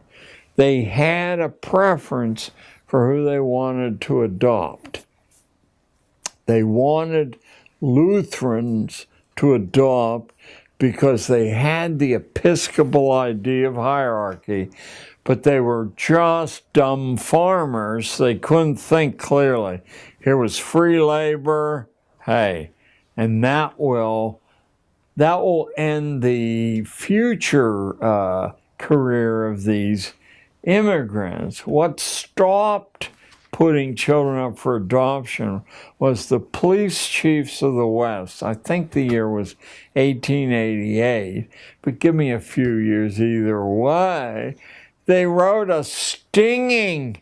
They had a preference for who they wanted to adopt. They wanted Lutherans to adopt because they had the Episcopal idea of hierarchy, but they were just dumb farmers. They couldn't think clearly. Here was free labor, hey, and that will end the future career of these immigrants. What stopped putting children up for adoption was the police chiefs of the West. I think the year was 1888, but give me a few years either way. They wrote a stinging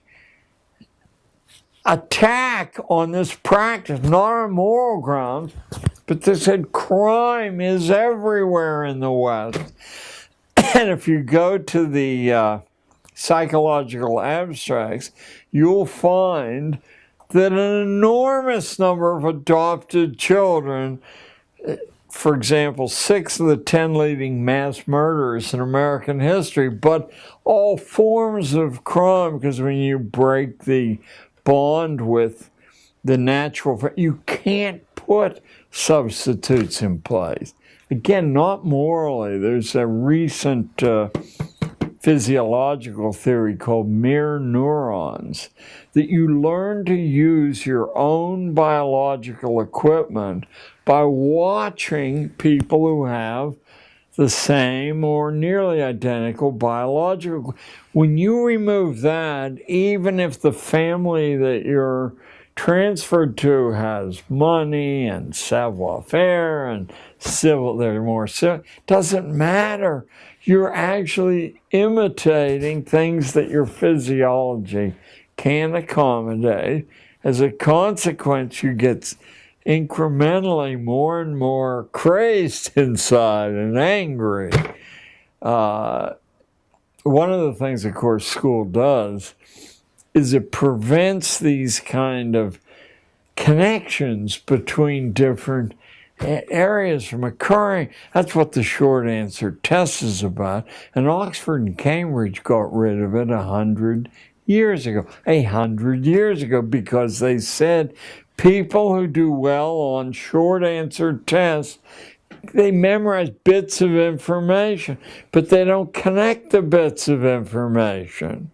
attack on this practice, not on moral grounds, but they said crime is everywhere in the West. And if you go to the psychological abstracts, you'll find that an enormous number of adopted children, for example, 6 of the 10 leading mass murderers in American history, but all forms of crime, because when you break the bond with the natural, you can't put substitutes in place. Again, not morally. There's a recent physiological theory called mirror neurons, that you learn to use your own biological equipment by watching people who have the same or nearly identical biological. When you remove that, even if the family that you're transferred to has money and savoir-faire and civil, they're more civil, doesn't matter. You're actually imitating things that your physiology can accommodate. As a consequence, you get incrementally more and more crazed inside and angry. One of the things, of course, school does is it prevents these kind of connections between different areas from occurring. That's what the short answer test is about. And Oxford and Cambridge got rid of it 100 years ago. 100 years ago, because they said people who do well on short answer tests, they memorize bits of information, but they don't connect the bits of information.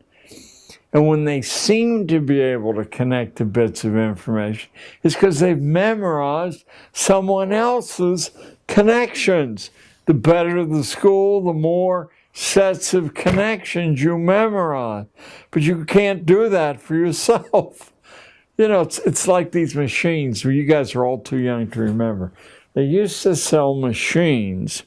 And when they seem to be able to connect the bits of information, it's because they've memorized someone else's connections. The better the school, the more sets of connections you memorize. But you can't do that for yourself. You know, it's like these machines where you guys are all too young to remember. They used to sell machines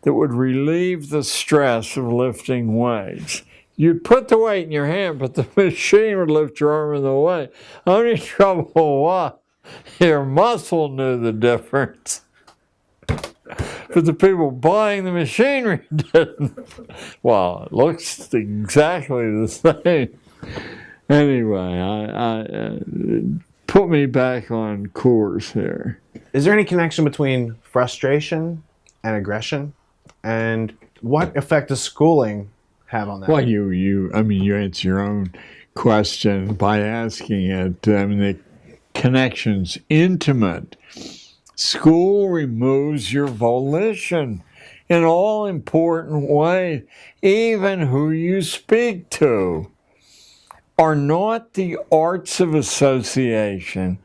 that would relieve the stress of lifting weights. You'd put the weight in your hand, but the machine would lift your arm in the way. Only trouble was your muscle knew the difference, but the people buying the machinery didn't. Well, it looks exactly the same. Anyway, I put me back on course here. Is there any connection between frustration and aggression? And what effect does schooling have on that? Well, you answer your own question by asking it. I mean, the connection's intimate. School removes your volition in all important ways. Even who you speak to. Are not the arts of association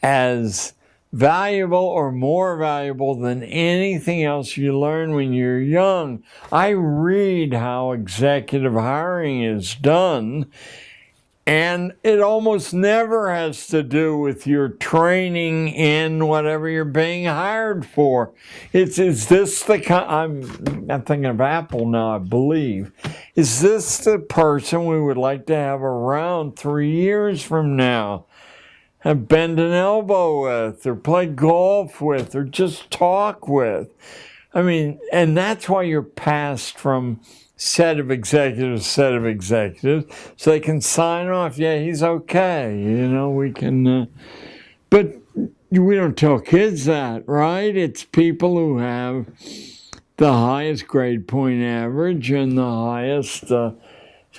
as valuable or more valuable than anything else you learn when you're young? I read how executive hiring is done, and it almost never has to do with your training in whatever you're being hired for. Is this the kind, I'm thinking of Apple now, I believe. Is this the person we would like to have around 3 years from now? And bend an elbow with, or play golf with, or just talk with. I mean, and that's why you're passed from set of executives, so they can sign off, yeah, he's okay, you know, we can, but we don't tell kids that, right? It's people who have the highest grade point average and the highest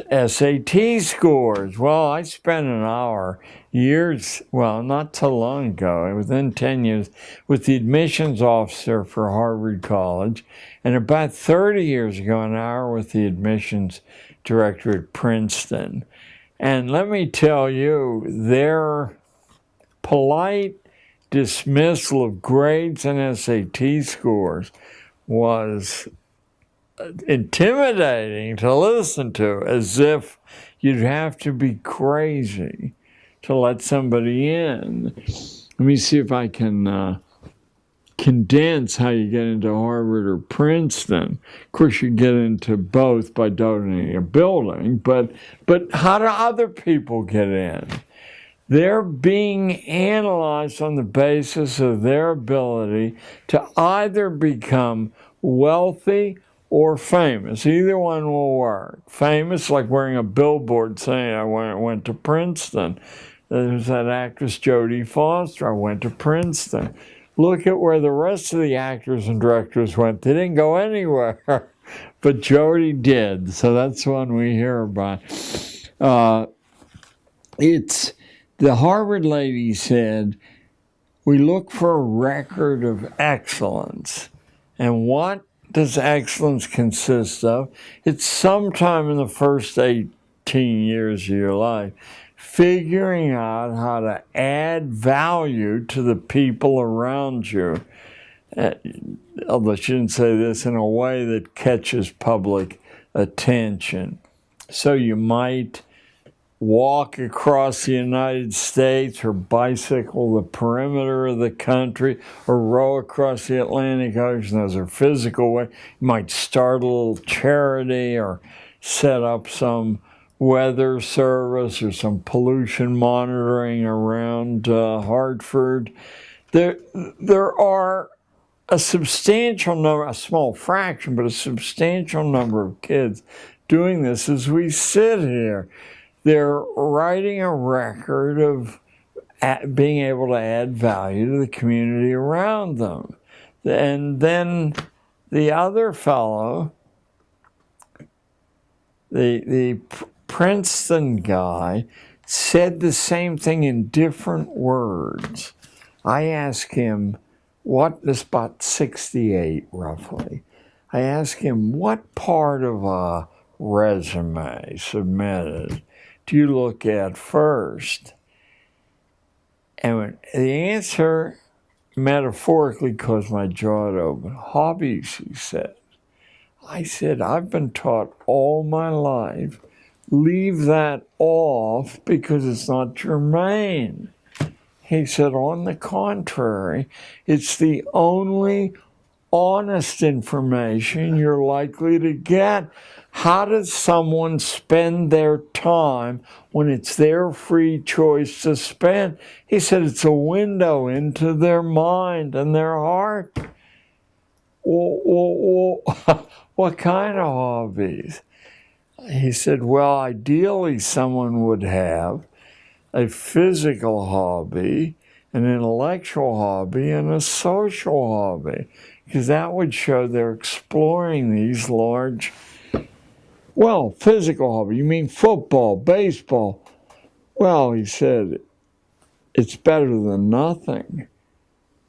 SAT scores. Well, I spent an hour not so long ago, within 10 years, with the admissions officer for Harvard College, and about 30 years ago, an hour with the admissions director at Princeton. And let me tell you, their polite dismissal of grades and SAT scores was intimidating to listen to, as if You'd have to be crazy to let somebody in. Let me see if I can condense how you get into Harvard or Princeton. Of course, you get into both by donating a building, but how do other people get in? They're being analyzed on the basis of their ability to either become wealthy or famous. Either one will work. Famous, like wearing a billboard saying, I went to Princeton. There's that actress Jodie Foster. I went to Princeton. Look at where the rest of the actors and directors went. They didn't go anywhere, but Jodie did. So that's one we hear about. The Harvard lady said, we look for a record of excellence. And what does excellence consist of? It's sometime in the first 18 years of your life, figuring out how to add value to the people around you. Although she didn't say this, in a way that catches public attention. So you might walk across the United States or bicycle the perimeter of the country or row across the Atlantic Ocean. Those are physical ways. You might start a little charity or set up some weather service or some pollution monitoring around Hartford. There are a substantial number, a small fraction, but a substantial number of kids doing this as we sit here. They're writing a record of being able to add value to the community around them. And then the other fellow, the Princeton guy, said the same thing in different words. I asked him, this is about 68 roughly. I asked him, what part of a resume submitted do you look at first? And the answer metaphorically caused my jaw to open. Hobbies, he said. I said, I've been taught all my life, leave that off because it's not germane. He said, on the contrary, it's the only honest information you're likely to get. How does someone spend their time when it's their free choice to spend? He said it's a window into their mind and their heart. Well, what kind of hobbies? He said, well, ideally someone would have a physical hobby, an intellectual hobby, and a social hobby, because that would show they're exploring these large. Well, physical hobby, you mean football, baseball? Well, he said, it's better than nothing,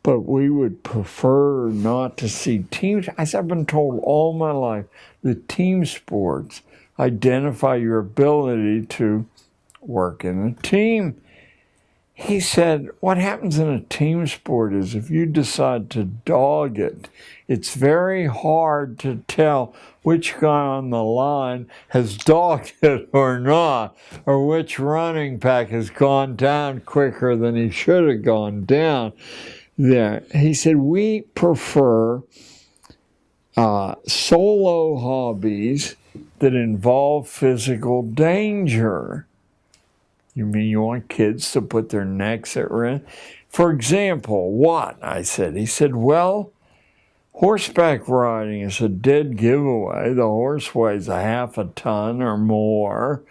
but we would prefer not to see teams. I said, I've been told all my life that team sports identify your ability to work in a team. He said, what happens in a team sport is if you decide to dog it, it's very hard to tell which guy on the line has dogged it or not, or which running back has gone down quicker than he should have gone down. There, he said, we prefer solo hobbies that involve physical danger. You mean you want kids to put their necks at risk? For example, what? I said. He said, well, horseback riding is a dead giveaway. The horse weighs a half a ton or more.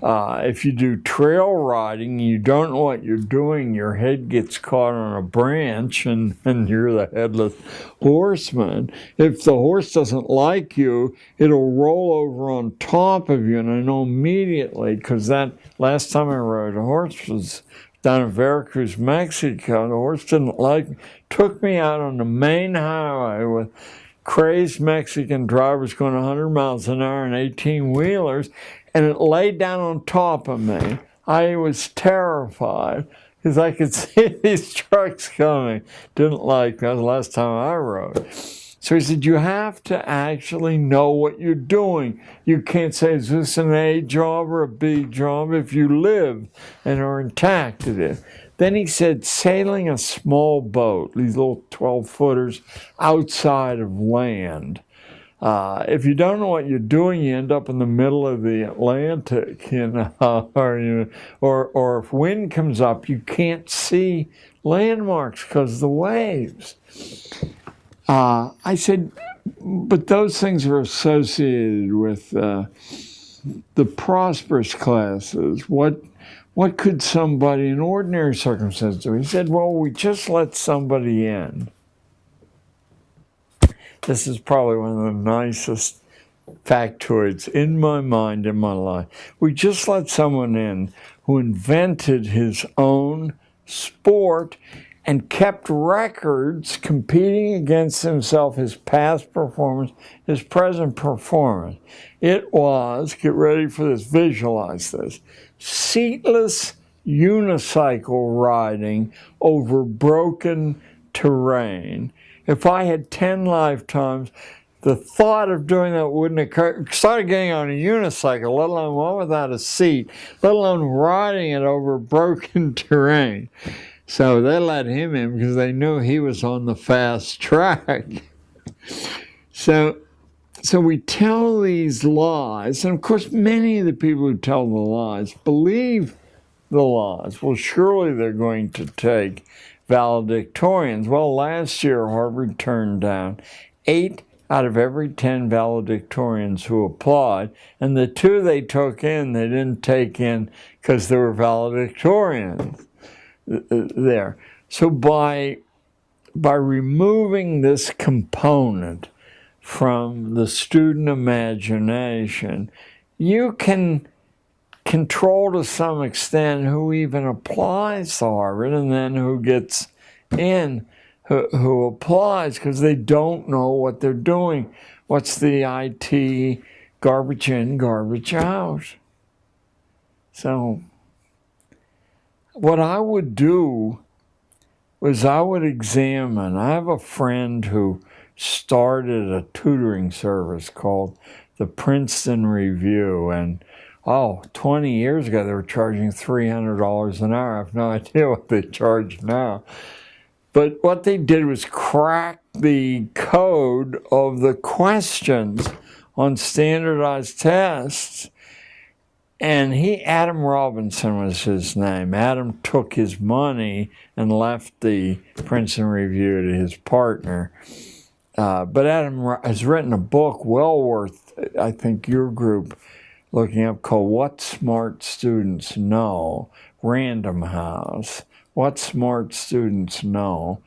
If you do trail riding, you don't know what you're doing. Your head gets caught on a branch and you're the headless horseman. If the horse doesn't like you, it'll roll over on top of you. And I know immediately, because that last time I rode a horse was down in Veracruz, Mexico. The horse didn't like me. Took me out on the main highway with crazed Mexican drivers going 100 miles an hour in 18-wheelers. And it laid down on top of me. I was terrified because I could see these trucks coming. Didn't like that. Was the last time I rode. So he said, you have to actually know what you're doing. You can't say, is this an A job or a B job? If you live and are intact, it is. Then he said, sailing a small boat, these little 12-footers, outside of land. If you don't know what you're doing, you end up in the middle of the Atlantic, or if wind comes up, you can't see landmarks because of the waves. I said, but those things are associated with the prosperous classes. What could somebody in ordinary circumstances do? He said, well, we just let somebody in. This is probably one of the nicest factoids in my mind, in my life. We just let someone in who invented his own sport and kept records competing against himself, his past performance, his present performance. It was, get ready for this, visualize this, seatless unicycle riding over broken terrain. If I had 10 lifetimes, the thought of doing that wouldn't occur. Started getting on a unicycle, let alone one without a seat, let alone riding it over broken terrain. So they let him in because they knew he was on the fast track. So we tell these lies, and of course many of the people who tell the lies believe the lies. Well, surely they're going to take valedictorians. Well, last year Harvard turned down 8 out of every 10 valedictorians who applied, and the 2 they took in, they didn't take in because they were valedictorians there. So by removing this component from the student imagination, you can control to some extent who even applies to Harvard and then who gets in, who applies, because they don't know what they're doing. What's the IT garbage in, garbage out? So what I would do was I would examine. I have a friend who started a tutoring service called the Princeton Review, and 20 years ago, they were charging $300 an hour. I have no idea what they charge now. But what they did was crack the code of the questions on standardized tests. And Adam Robinson was his name. Adam took his money and left the Princeton Review to his partner. But Adam has written a book well worth, I think, your group looking up, called What Smart Students Know, Random House, What Smart Students Know.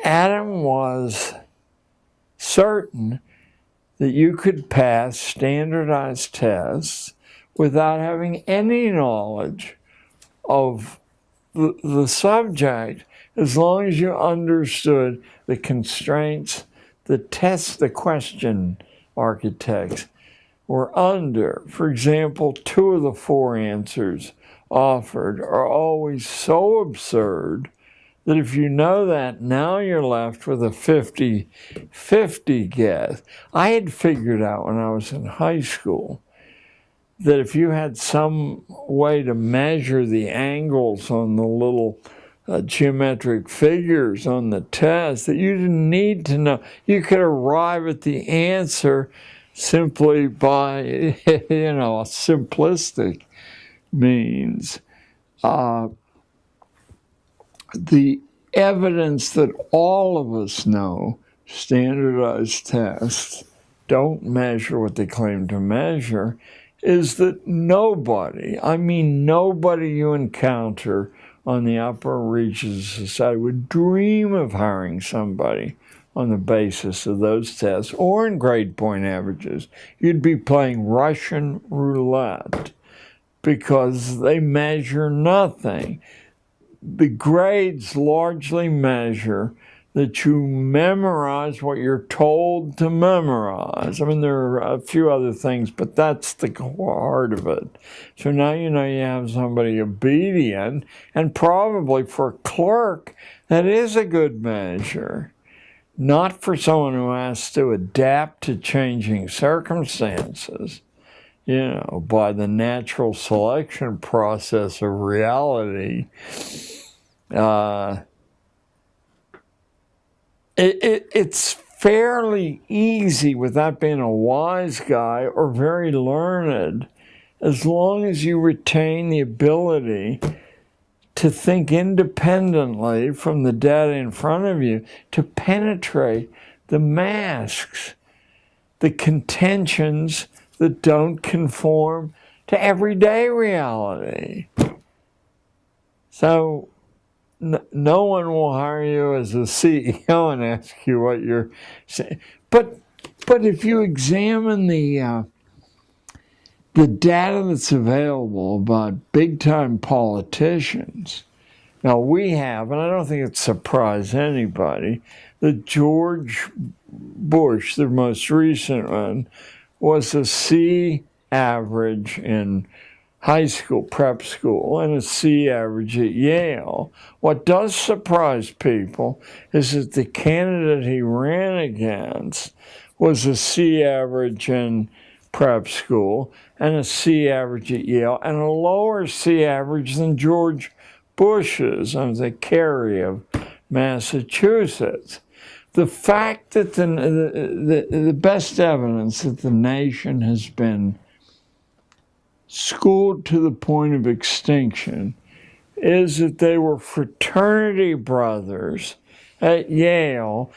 Adam was certain that you could pass standardized tests without having any knowledge of the subject, as long as you understood the constraints, the question architects were under. For example, 2 of the 4 answers offered are always so absurd that if you know that, now you're left with a 50-50 guess. I had figured out when I was in high school that if you had some way to measure the angles on the little geometric figures on the test, that you didn't need to know. You could arrive at the answer simply by, a simplistic means. The evidence that all of us know standardized tests don't measure what they claim to measure is that nobody you encounter on the upper reaches of society would dream of hiring somebody on the basis of those tests or in grade point averages. You'd be playing Russian roulette because they measure nothing. The grades largely measure that you memorize what you're told to memorize. I mean, there are a few other things, but that's the heart of it. So now you know you have somebody obedient, and probably for a clerk, that is a good measure. Not for someone who has to adapt to changing circumstances, by the natural selection process of reality. It's fairly easy without being a wise guy or very learned, as long as you retain the ability to think independently from the data in front of you, to penetrate the masks, the contentions that don't conform to everyday reality. So no one will hire you as a CEO and ask you what you're saying. But if you examine the data that's available about big-time politicians, now we have, and I don't think it surprised anybody, that George Bush, the most recent one, was a C average in high school, prep school, and a C average at Yale. What does surprise people is that the candidate he ran against was a C average in prep school and a C average at Yale and a lower C average than George Bush's, the Kerry of Massachusetts. The fact that the best evidence that the nation has been schooled to the point of extinction is that they were fraternity brothers at Yale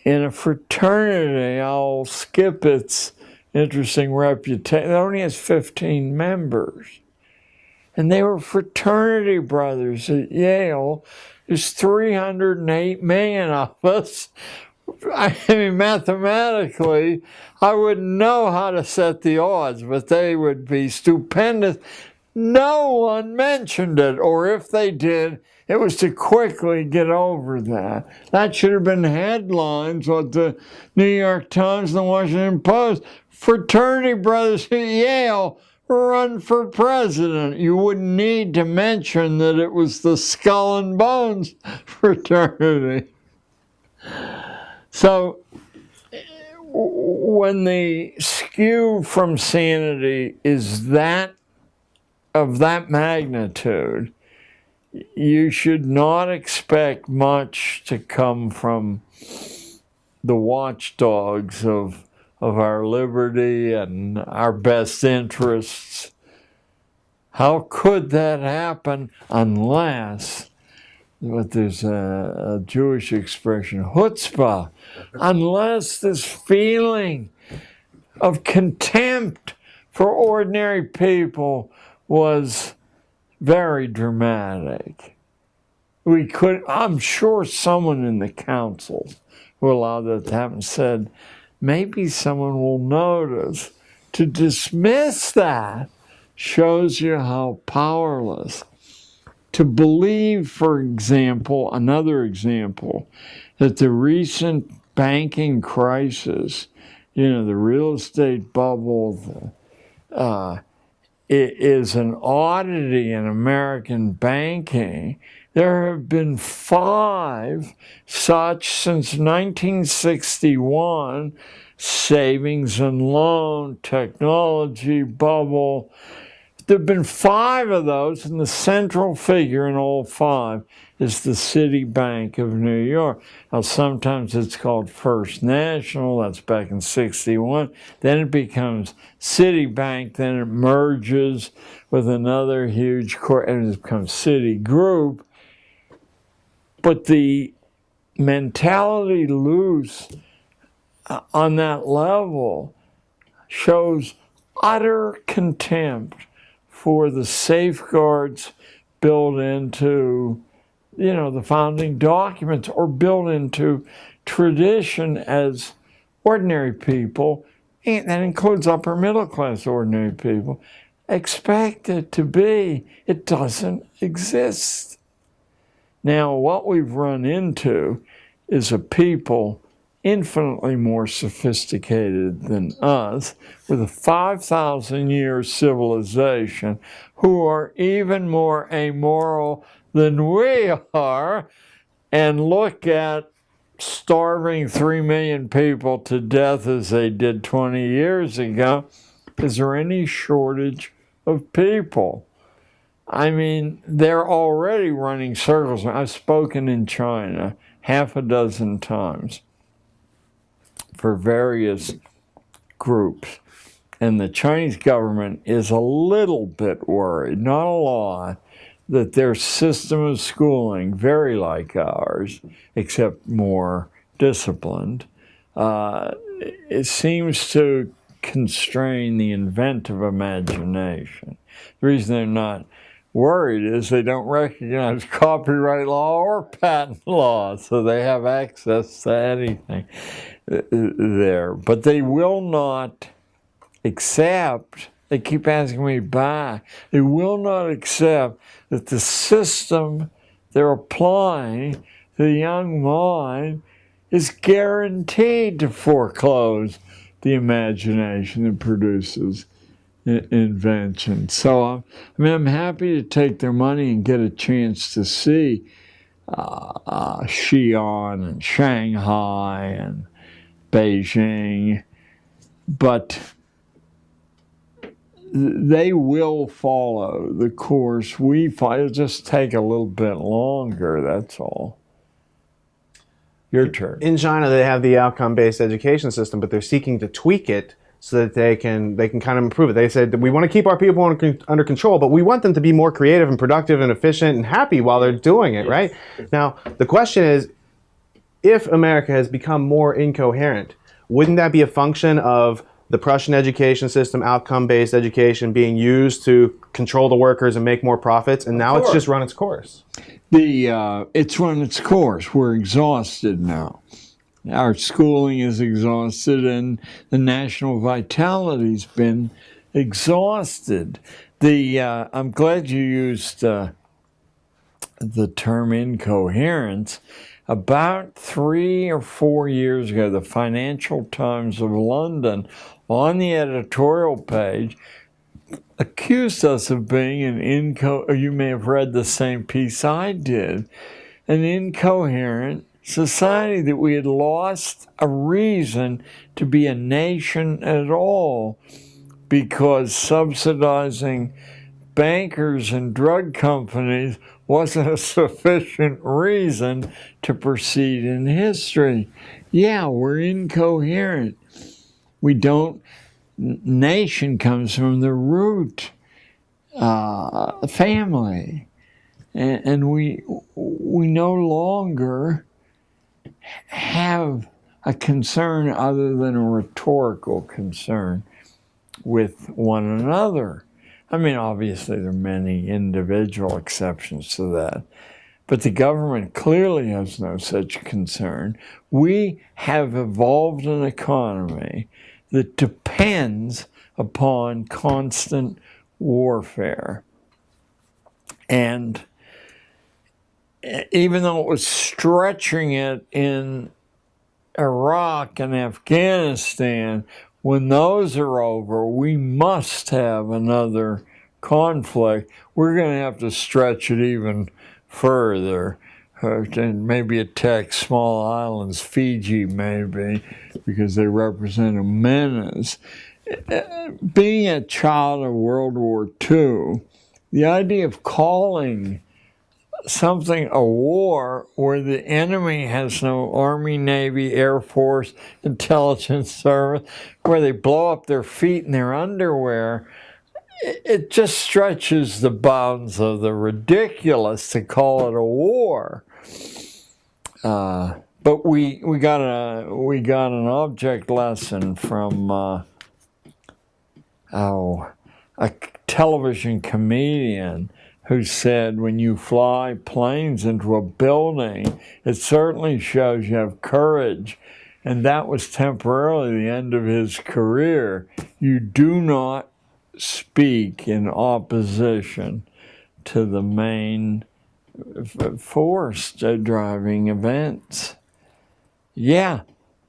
in a fraternity. I'll skip its interesting reputation. It only has 15 members. And they were fraternity brothers at Yale. There's 308 million of us. I mean, mathematically, I wouldn't know how to set the odds, but they would be stupendous. No one mentioned it, or if they did, it was to quickly get over that. That should have been headlines with the New York Times and the Washington Post. Fraternity brothers at Yale run for president. You wouldn't need to mention that it was the Skull and Bones fraternity. So when the skew from sanity is of that magnitude, you should not expect much to come from the watchdogs of our liberty and our best interests. How could that happen unless, but there's a Jewish expression, chutzpah, unless this feeling of contempt for ordinary people was very dramatic. I'm sure someone in the council who allowed that to happen said, maybe someone will notice. To dismiss that shows you how powerless. To believe, for example, another example, that the recent banking crisis, the real estate bubble, it is an oddity in American banking. There have been 5 such since 1961, savings and loan, technology bubble. There have been 5 of those, and the central figure in all 5 is the Citibank of New York. Now, sometimes it's called First National, that's back in 61. Then it becomes Citibank, then it merges with another huge and it becomes Citigroup. But the mentality loose on that level shows utter contempt for the safeguards built into, the founding documents or built into tradition as ordinary people, and that includes upper middle class ordinary people, expect it to be. It doesn't exist. Now, what we've run into is a people infinitely more sophisticated than us, with a 5,000-year civilization, who are even more amoral than we are, and look at starving 3 million people to death as they did 20 years ago. Is there any shortage of people? I mean, they're already running circles. I've spoken in China half a dozen times for various groups, and the Chinese government is a little bit worried, not a lot, that their system of schooling, very like ours, except more disciplined, it seems to constrain the inventive imagination. The reason they're not worried is they don't recognize copyright law or patent law, so they have access to anything there. But they will not accept, they keep asking me back, they will not accept that the system they're applying to the young mind is guaranteed to foreclose the imagination that produces invention. So, I'm happy to take their money and get a chance to see Xi'an and Shanghai and Beijing, but they will follow the course we follow. It'll just take a little bit longer, that's all. Your turn. In China, they have the outcome-based education system, but they're seeking to tweak it so that they can kind of improve it. They said that we want to keep our people under control, but we want them to be more creative and productive and efficient and happy while they're doing it, right? Now, the question is, if America has become more incoherent, wouldn't that be a function of the Prussian education system, outcome-based education, being used to control the workers and make more profits, and now it's just run its course? It's run its course. We're exhausted now. Our schooling is exhausted, and the national vitality's been exhausted. I'm glad you used the term incoherence. About 3 or 4 years ago, the Financial Times of London, on the editorial page, accused us of being you may have read the same piece I did, an incoherent society, that we had lost a reason to be a nation at all, because subsidizing bankers and drug companies wasn't a sufficient reason to proceed in history. Yeah, we're incoherent. Nation comes from the root family, and we no longer have a concern other than a rhetorical concern with one another. I mean, obviously there are many individual exceptions to that, but the government clearly has no such concern. We have evolved an economy that depends upon constant warfare. And even though it was stretching it in Iraq and Afghanistan, when those are over, we must have another conflict. We're going to have to stretch it even further and maybe attack small islands, Fiji maybe, because they represent a menace. Being a child of World War II, the idea of calling something a war where the enemy has no Army, Navy, Air Force, intelligence service, where they blow up their feet in their underwear, it just stretches the bounds of the ridiculous to call it a war. But we got an object lesson from a television comedian who said, when you fly planes into a building, it certainly shows you have courage. And that was temporarily the end of his career. You do not speak in opposition to the main force driving events. Yeah,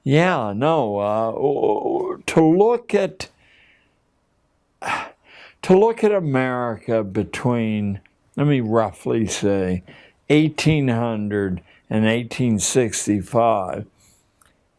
yeah, no. To look at America between, let me roughly say, 1800 and 1865,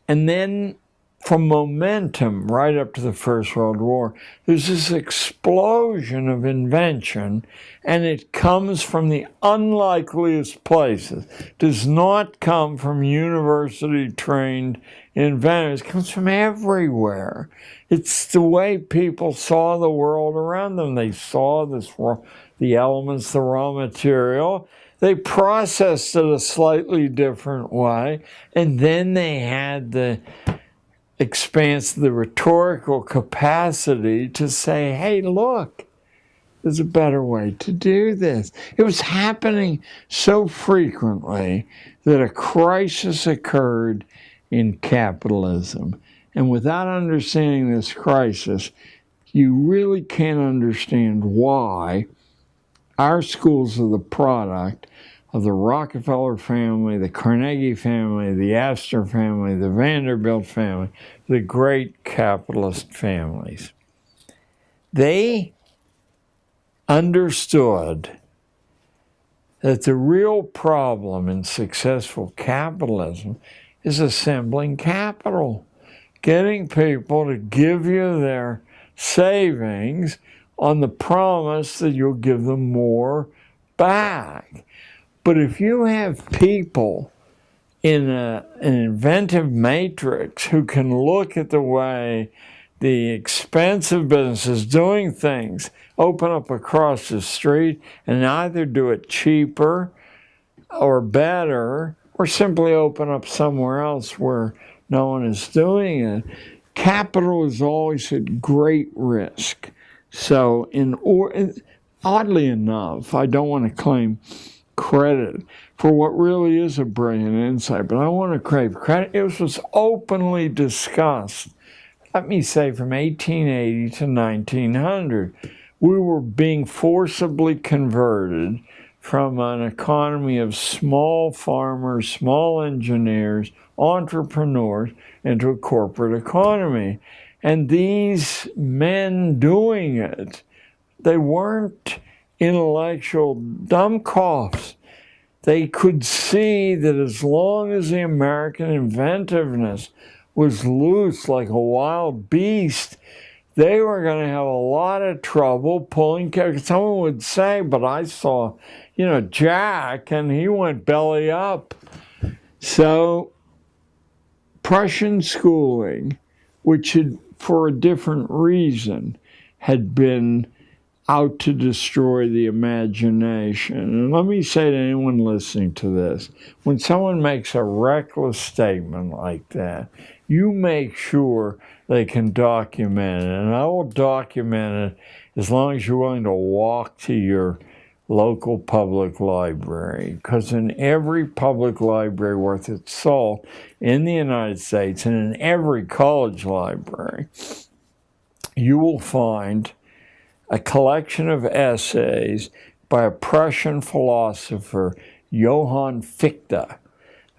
and then from momentum right up to the First World War, there's this explosion of invention, and it comes from the unlikeliest places. It does not come from university-trained inventors. It comes from everywhere. It's the way people saw the world around them. They saw the elements, the raw material. They processed it a slightly different way, and then they had the the rhetorical capacity to say, hey, look, there's a better way to do this. It was happening so frequently that a crisis occurred in capitalism. And without understanding this crisis, you really can't understand why our schools are the product of the Rockefeller family, the Carnegie family, the Astor family, the Vanderbilt family, the great capitalist families. They understood that the real problem in successful capitalism is assembling capital, getting people to give you their savings on the promise that you'll give them more back. But if you have people in an inventive matrix who can look at the way the expensive businesses doing things open up across the street and either do it cheaper or better or simply open up somewhere else where no one is doing it, capital is always at great risk. So oddly enough, I don't want to claim credit for what really is a brilliant insight, but I want to crave credit. It was openly discussed, let me say, from 1880 to 1900. We were being forcibly converted from an economy of small farmers, small engineers, entrepreneurs, into a corporate economy. And these men doing it, they weren't intellectual dumbcoffs. They could see that as long as the American inventiveness was loose like a wild beast, they were going to have a lot of trouble pulling. Someone would say, but I saw, Jack, and he went belly up. So Prussian schooling, which had, for a different reason, had been out to destroy the imagination. And let me say to anyone listening to this, when someone makes a reckless statement like that, you make sure they can document it. And I will document it as long as you're willing to walk to your local public library. Because in every public library worth its salt in the United States, and in every college library, you will find a collection of essays by a Prussian philosopher, Johann Fichte,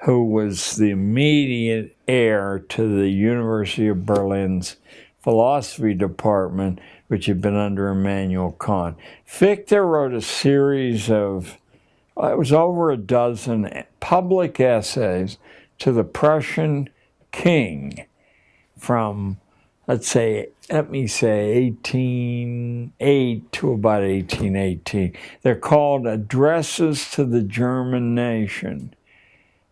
who was the immediate heir to the University of Berlin's philosophy department, which had been under Immanuel Kant. Fichte wrote a series of, it was over a dozen public essays to the Prussian king from, let me say 1808 to about 1818. They're called Addresses to the German Nation.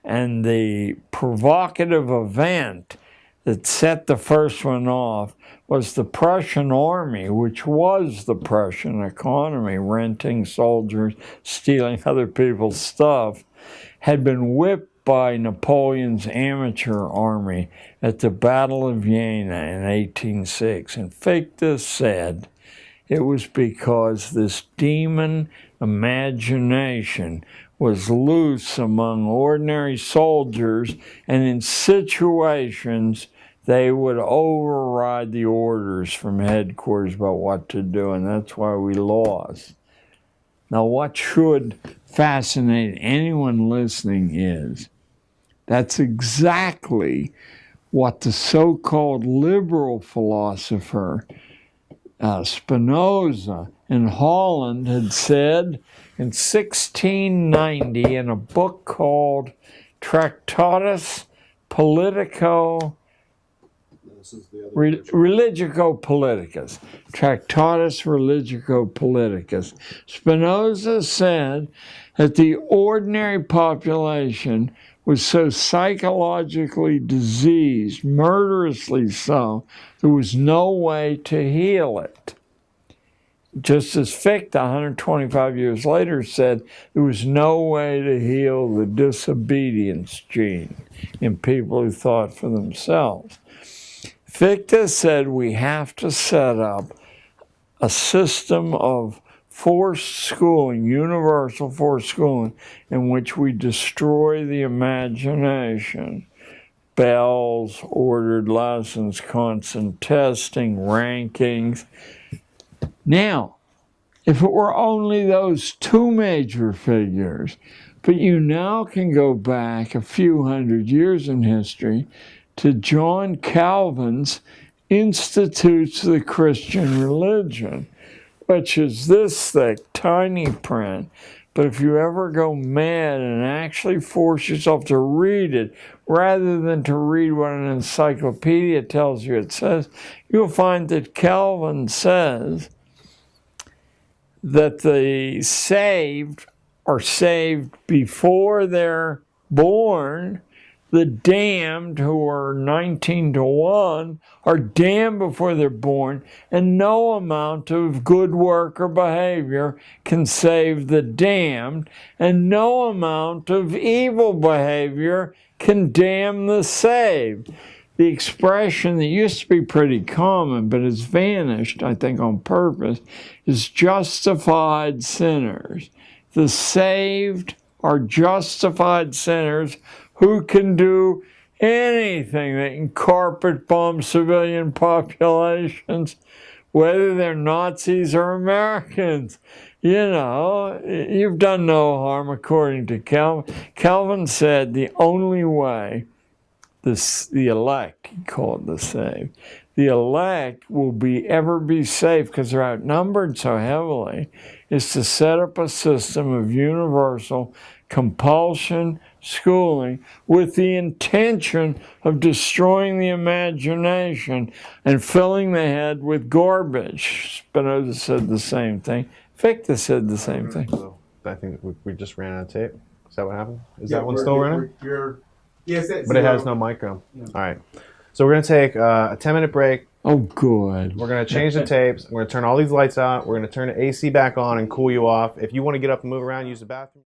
And the provocative event that set the first one off was the Prussian army, which was the Prussian economy, renting soldiers, stealing other people's stuff, had been whipped by Napoleon's amateur army at the Battle of Jena in 1806. And Fichte said it was because this demon imagination was loose among ordinary soldiers, and in situations they would override the orders from headquarters about what to do, and that's why we lost. Now, what should fascinate anyone listening is That's exactly what the so-called liberal philosopher Spinoza in Holland had said in 1690 in a book called Tractatus Politico Religico-Politicus. Tractatus Religico-Politicus. Spinoza said that the ordinary population was so psychologically diseased, murderously so, there was no way to heal it. Just as Fichte, 125 years later, said there was no way to heal the disobedience gene in people who thought for themselves. Fichte said we have to set up a system of forced schooling, universal forced schooling, in which we destroy the imagination. Bells, ordered lessons, constant testing, rankings. Now, if it were only those two major figures, but you now can go back a few hundred years in history to John Calvin's Institutes of the Christian Religion, which is this thick, tiny print. But if you ever go mad and actually force yourself to read it, rather than to read what an encyclopedia tells you it says, you'll find that Calvin says that the saved are saved before they're born. The damned, who are 19 to 1, are damned before they're born, and no amount of good work or behavior can save the damned, and no amount of evil behavior can damn the saved. The expression that used to be pretty common, but has vanished, I think on purpose, is justified sinners. The saved are justified sinners who can do anything. They can carpet bomb civilian populations, whether they're Nazis or Americans. You know, you've done no harm according to Calvin. Calvin said the only way the elect, he called the saved, the elect will ever be safe because they're outnumbered so heavily, is to set up a system of universal compulsion schooling with the intention of destroying the imagination and filling the head with garbage. Spinoza said the same thing. Fichte said the same thing. So I think we just ran out of tape. Is that what happened? Is that one still running? Yes, but it has no micro. Yeah. All right. So we're going to take a 10-minute break. Oh, good. We're going to change the tapes. We're going to turn all these lights out. We're going to turn the AC back on and cool you off. If you want to get up and move around, use the bathroom.